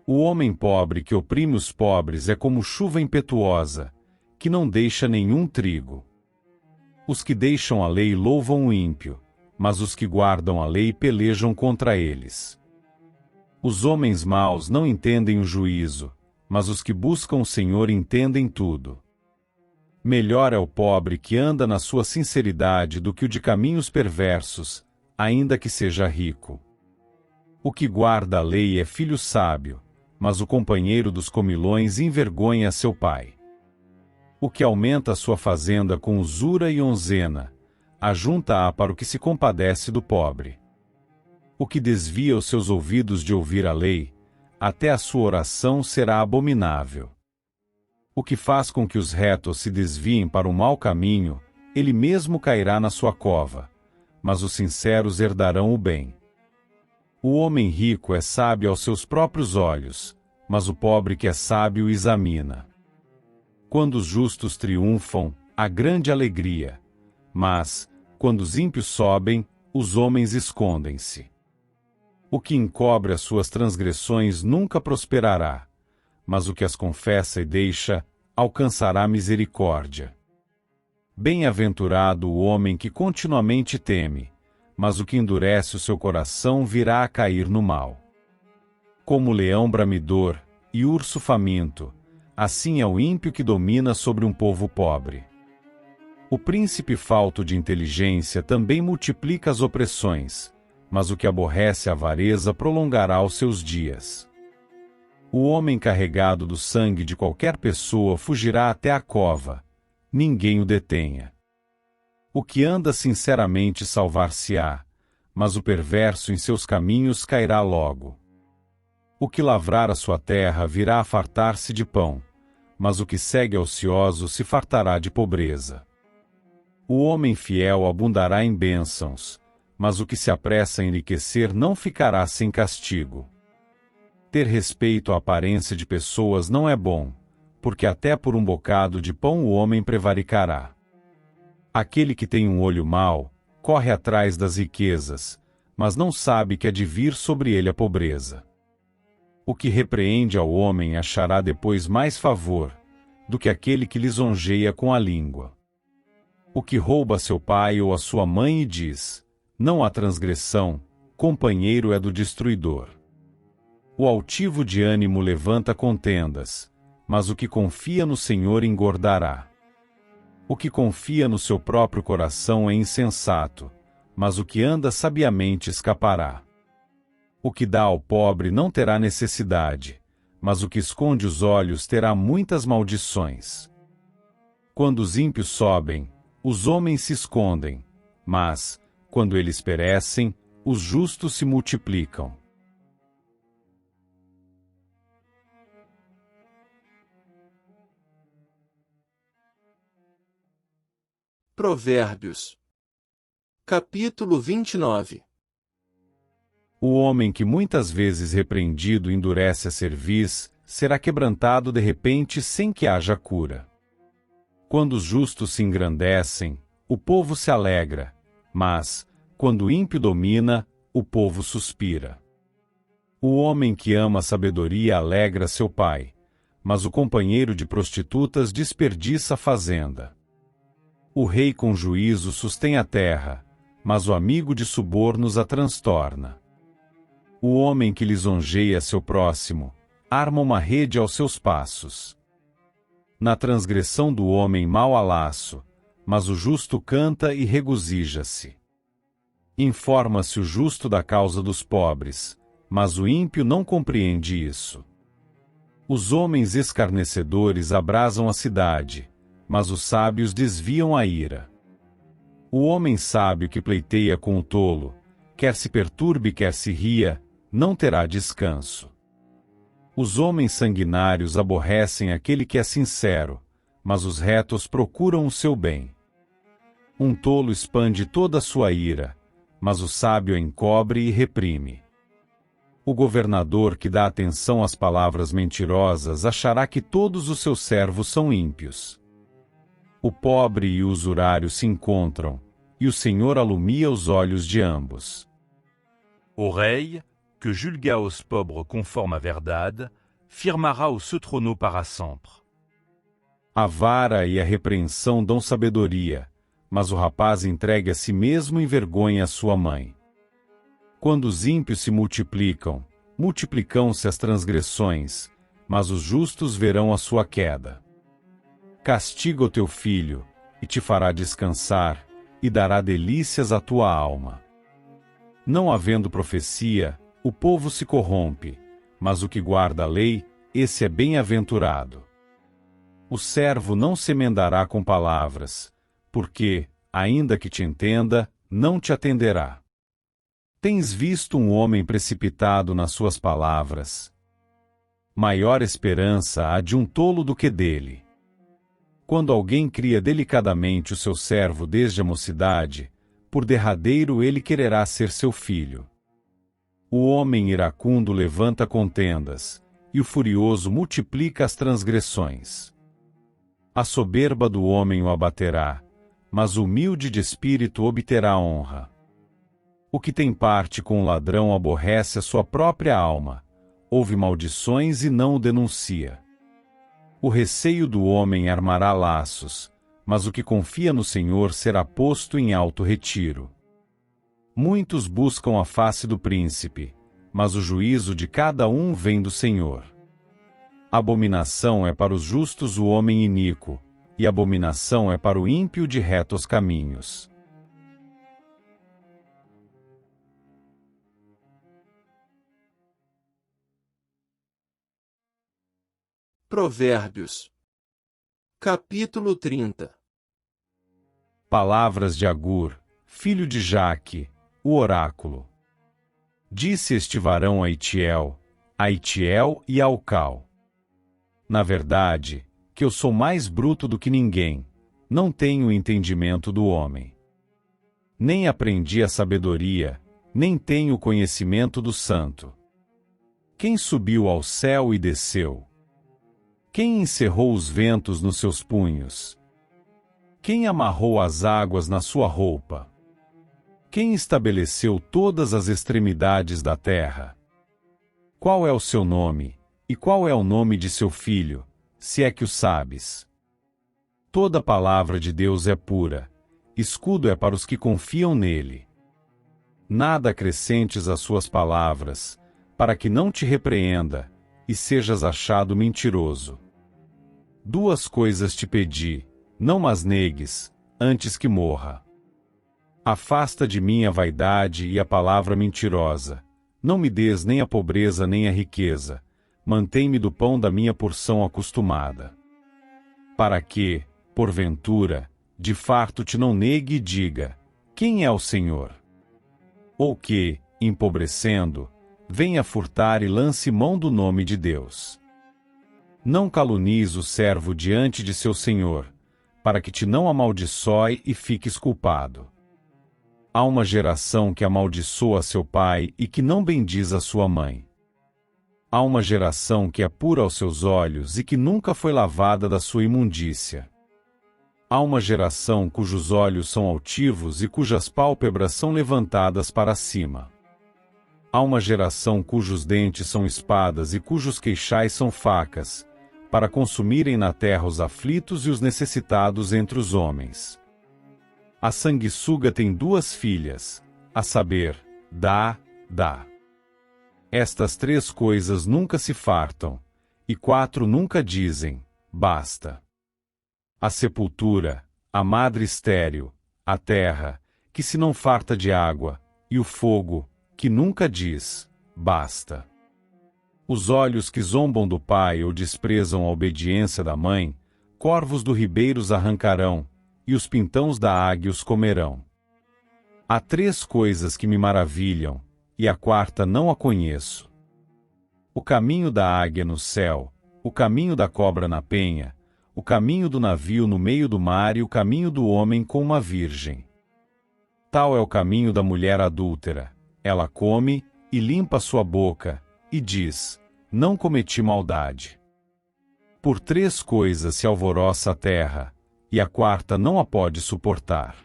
S2: O homem pobre que oprime os pobres é como chuva impetuosa, que não deixa nenhum trigo. Os que deixam a lei louvam o ímpio, mas os que guardam a lei pelejam contra eles. Os homens maus não entendem o juízo, mas os que buscam o Senhor entendem tudo. Melhor é o pobre que anda na sua sinceridade do que o de caminhos perversos, ainda que seja rico. O que guarda a lei é filho sábio, mas o companheiro dos comilões envergonha seu pai. O que aumenta a sua fazenda com usura e onzena, ajunta-a para o que se compadece do pobre. O que desvia os seus ouvidos de ouvir a lei, até a sua oração será abominável. O que faz com que os retos se desviem para o mau caminho, ele mesmo cairá na sua cova, mas os sinceros herdarão o bem. O homem rico é sábio aos seus próprios olhos, mas o pobre que é sábio examina. Quando os justos triunfam, há grande alegria, mas, quando os ímpios sobem, os homens escondem-se. O que encobre as suas transgressões nunca prosperará, mas o que as confessa e deixa, alcançará misericórdia. Bem-aventurado o homem que continuamente teme, mas o que endurece o seu coração virá a cair no mal. Como leão bramidor e urso faminto, assim é o ímpio que domina sobre um povo pobre. O príncipe falto de inteligência também multiplica as opressões, mas o que aborrece a avareza prolongará os seus dias. O homem carregado do sangue de qualquer pessoa fugirá até a cova, ninguém o detenha. O que anda sinceramente salvar-se-á, mas o perverso em seus caminhos cairá logo. O que lavrar a sua terra virá a fartar-se de pão, mas o que segue ocioso se fartará de pobreza. O homem fiel abundará em bênçãos, mas o que se apressa a enriquecer não ficará sem castigo. Ter respeito à aparência de pessoas não é bom, porque até por um bocado de pão o homem prevaricará. Aquele que tem um olho mau, corre atrás das riquezas, mas não sabe que há de vir sobre ele a pobreza. O que repreende ao homem achará depois mais favor, do que aquele que lisonjeia com a língua. O que rouba seu pai ou a sua mãe e diz, não há transgressão, companheiro é do destruidor. O altivo de ânimo levanta contendas, mas o que confia no Senhor engordará. O que confia no seu próprio coração é insensato, mas o que anda sabiamente escapará. O que dá ao pobre não terá necessidade, mas o que esconde os olhos terá muitas maldições. Quando os ímpios sobem, os homens se escondem, mas, quando eles perecem, os justos se multiplicam.
S1: Provérbios. Capítulo 29.
S2: O homem que muitas vezes repreendido endurece a cerviz, será quebrantado de repente sem que haja cura. Quando os justos se engrandecem, o povo se alegra, mas, quando o ímpio domina, o povo suspira. O homem que ama a sabedoria alegra seu pai, mas o companheiro de prostitutas desperdiça a fazenda. O rei com juízo sustém a terra, mas o amigo de subornos a transtorna. O homem que lisonjeia seu próximo, arma uma rede aos seus passos. Na transgressão do homem mau há laço, mas o justo canta e regozija-se. Informa-se o justo da causa dos pobres, mas o ímpio não compreende isso. Os homens escarnecedores abrasam a cidade, mas os sábios desviam a ira. O homem sábio que pleiteia com o tolo, quer se perturbe, quer se ria, não terá descanso. Os homens sanguinários aborrecem aquele que é sincero, mas os retos procuram o seu bem. Um tolo expande toda a sua ira, mas o sábio encobre e reprime. O governador que dá atenção às palavras mentirosas achará que todos os seus servos são ímpios. O pobre e o usurário se encontram, e o Senhor alumia os olhos de ambos.
S3: Oreille, que julga os pobres conforme à verdade, firmara o seu trono para sempre.
S2: A vara e a repreensão dão sabedoria, mas o rapaz entregue a si mesmo envergonha a sua mãe. Quando os ímpios se multiplicam, multiplicam-se as transgressões, mas os justos verão a sua queda. Castiga o teu filho, e te fará descansar, e dará delícias à tua alma. Não havendo profecia, o povo se corrompe, mas o que guarda a lei, esse é bem-aventurado. O servo não se emendará com palavras, porque, ainda que te entenda, não te atenderá. Tens visto um homem precipitado nas suas palavras? Maior esperança há de um tolo do que dele. Quando alguém cria delicadamente o seu servo desde a mocidade, por derradeiro ele quererá ser seu filho. O homem iracundo levanta contendas, e o furioso multiplica as transgressões. A soberba do homem o abaterá, mas o humilde de espírito obterá honra. O que tem parte com o ladrão aborrece a sua própria alma, ouve maldições e não o denuncia. O receio do homem armará laços, mas o que confia no Senhor será posto em alto retiro. Muitos buscam a face do príncipe, mas o juízo de cada um vem do Senhor. Abominação é para os justos o homem iníquo, e abominação é para o ímpio de retos caminhos.
S1: Provérbios. Capítulo 30.
S2: Palavras de Agur, filho de Jaque, o oráculo. Disse este varão a Itiel e a Ucal: na verdade, que eu sou mais bruto do que ninguém, não tenho o entendimento do homem. Nem aprendi a sabedoria, nem tenho o conhecimento do santo. Quem subiu ao céu e desceu? Quem encerrou os ventos nos seus punhos? Quem amarrou as águas na sua roupa? Quem estabeleceu todas as extremidades da terra? Qual é o seu nome, e qual é o nome de seu filho, se é que o sabes? Toda palavra de Deus é pura, escudo é para os que confiam nele. Nada acrescentes às suas palavras, para que não te repreenda, e sejas achado mentiroso. Duas coisas te pedi, não mas negues, antes que morra. Afasta de mim a vaidade e a palavra mentirosa, não me des nem a pobreza nem a riqueza, mantém-me do pão da minha porção acostumada. Para que, porventura, de farto te não negue e diga, quem é o Senhor? Ou que, empobrecendo, venha furtar e lance mão do nome de Deus. Não calunies o servo diante de seu senhor, para que te não amaldiçoe e fiques culpado. Há uma geração que amaldiçoa seu pai e que não bendiz a sua mãe. Há uma geração que é pura aos seus olhos e que nunca foi lavada da sua imundícia. Há uma geração cujos olhos são altivos e cujas pálpebras são levantadas para cima. Há uma geração cujos dentes são espadas e cujos queixais são facas, para consumirem na terra os aflitos e os necessitados entre os homens. A sanguessuga tem duas filhas, a saber, Dá. Estas 3 coisas nunca se fartam, e 4 nunca dizem, basta. A sepultura, a madre estéril, a terra, que se não farta de água, e o fogo, que nunca diz, basta. Os olhos que zombam do pai ou desprezam a obediência da mãe, corvos do ribeiro os arrancarão, e os pintãos da águia os comerão. Há 3 coisas que me maravilham, e a 4ª não a conheço. O caminho da águia no céu, o caminho da cobra na penha, o caminho do navio no meio do mar e o caminho do homem com uma virgem. Tal é o caminho da mulher adúltera. Ela come e limpa sua boca, e diz, não cometi maldade. Por 3 coisas se alvoroça a terra, e a 4ª não a pode suportar.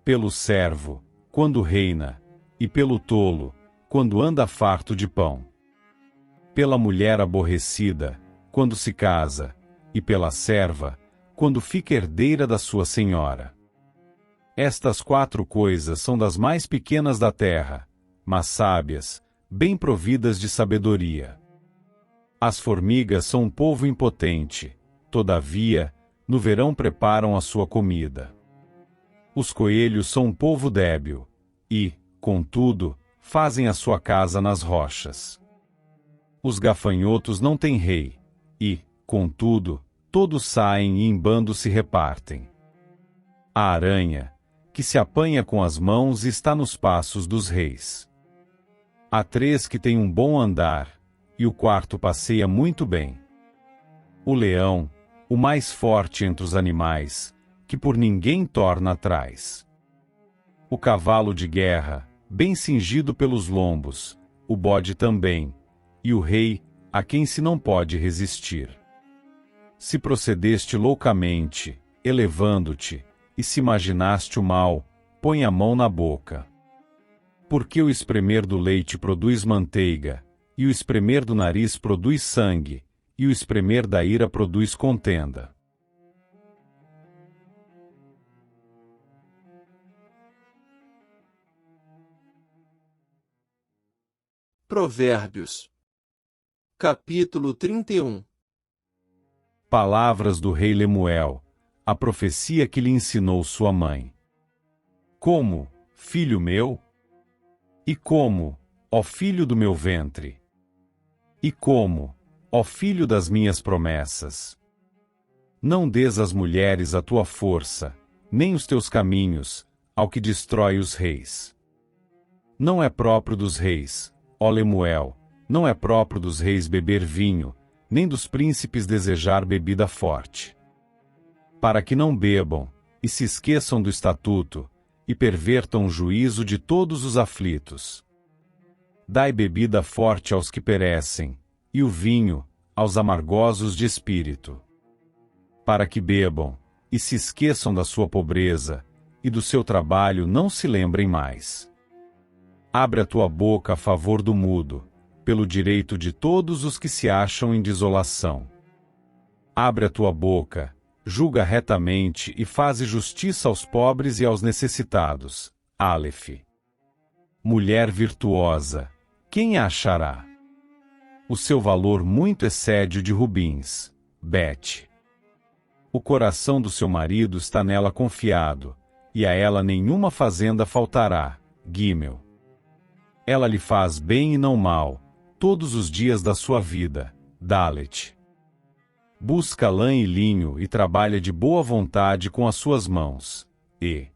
S2: Pelo servo, quando reina, e pelo tolo, quando anda farto de pão. Pela mulher aborrecida, quando se casa, e pela serva, quando fica herdeira da sua senhora. Estas 4 coisas são das mais pequenas da terra, mas sábias, bem providas de sabedoria. As formigas são um povo impotente, todavia, no verão preparam a sua comida. Os coelhos são um povo débil, e, contudo, fazem a sua casa nas rochas. Os gafanhotos não têm rei, e, contudo, todos saem e em bando se repartem. A aranha, que se apanha com as mãos e está nos passos dos reis. Há 3 que têm um bom andar, e o 4º passeia muito bem. O leão, o mais forte entre os animais, que por ninguém torna atrás. O cavalo de guerra, bem cingido pelos lombos, o bode também, e o rei, a quem se não pode resistir. Se procedeste loucamente, elevando-te, e se imaginaste o mal, põe a mão na boca. Porque o espremer do leite produz manteiga, e o espremer do nariz produz sangue, e o espremer da ira produz contenda.
S1: Provérbios. Capítulo 31.
S2: Palavras do rei Lemuel, a profecia que lhe ensinou sua mãe. Como, filho meu? E como, ó filho do meu ventre? E como, ó filho das minhas promessas? Não dês às mulheres a tua força, nem os teus caminhos, ao que destrói os reis. Não é próprio dos reis, ó Lemuel, não é próprio dos reis beber vinho, nem dos príncipes desejar bebida forte. Para que não bebam, e se esqueçam do estatuto, e pervertam o juízo de todos os aflitos. Dai bebida forte aos que perecem, e o vinho, aos amargosos de espírito. Para que bebam, e se esqueçam da sua pobreza, e do seu trabalho não se lembrem mais. Abre a tua boca a favor do mudo, pelo direito de todos os que se acham em desolação. Abre a tua boca, julga retamente e faze justiça aos pobres e aos necessitados. Aleph. Mulher virtuosa, quem a achará? O seu valor muito excede o de rubins. Bet. O coração do seu marido está nela confiado, e a ela nenhuma fazenda faltará. Gimel. Ela lhe faz bem e não mal, todos os dias da sua vida. Dalet. Busca lã e linho e trabalha de boa vontade com as suas mãos. E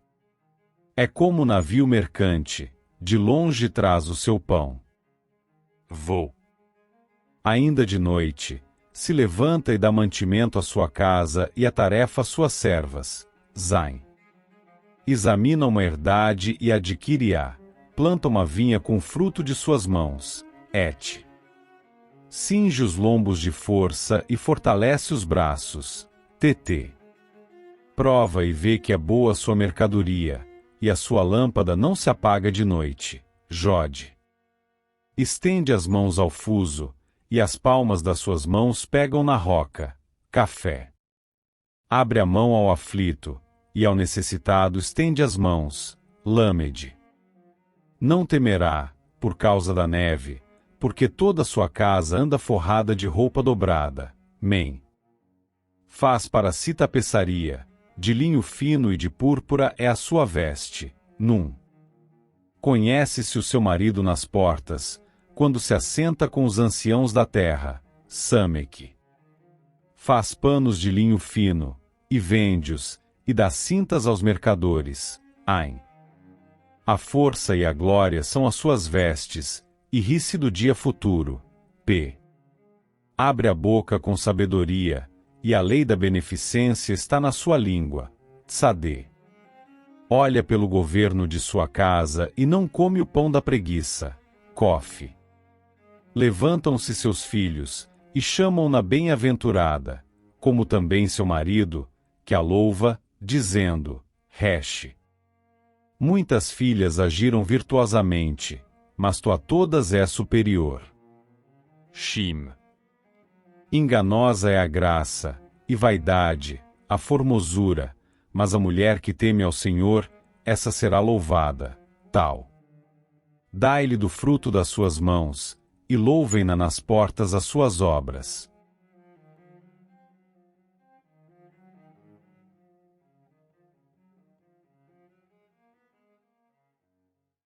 S2: é como o navio mercante, de longe traz o seu pão. Vou. Ainda de noite, se levanta e dá mantimento à sua casa e a tarefa às suas servas. Zain. Examina uma herdade e adquire-a. Planta uma vinha com fruto de suas mãos. Et. Cinge os lombos de força e fortalece os braços. TT. Prova e vê que é boa sua mercadoria, e a sua lâmpada não se apaga de noite. Jode. Estende as mãos ao fuso, e as palmas das suas mãos pegam na roca. Café. Abre a mão ao aflito, e ao necessitado estende as mãos. Lâmede. Não temerá, por causa da neve, porque toda sua casa anda forrada de roupa dobrada. Men. Faz para si tapeçaria, de linho fino e de púrpura é a sua veste. Num. Conhece-se o seu marido nas portas, quando se assenta com os anciãos da terra. Samek. Faz panos de linho fino, e vende-os, e dá cintas aos mercadores. Ain. A força e a glória são as suas vestes, e ri-se do dia futuro. P. Abre a boca com sabedoria, e a lei da beneficência está na sua língua. Tzadê. Olha pelo governo de sua casa e não come o pão da preguiça. Kof. Levantam-se seus filhos, e chamam-na bem-aventurada, como também seu marido, que a louva, dizendo, Resh. Muitas filhas agiram virtuosamente, mas tu a todas és superior.
S3: Shim.
S2: Enganosa é a graça, e vaidade, a formosura, mas a mulher que teme ao Senhor, essa será louvada. Tal. Dai-lhe do fruto das suas mãos, e louvem-na nas portas as suas obras.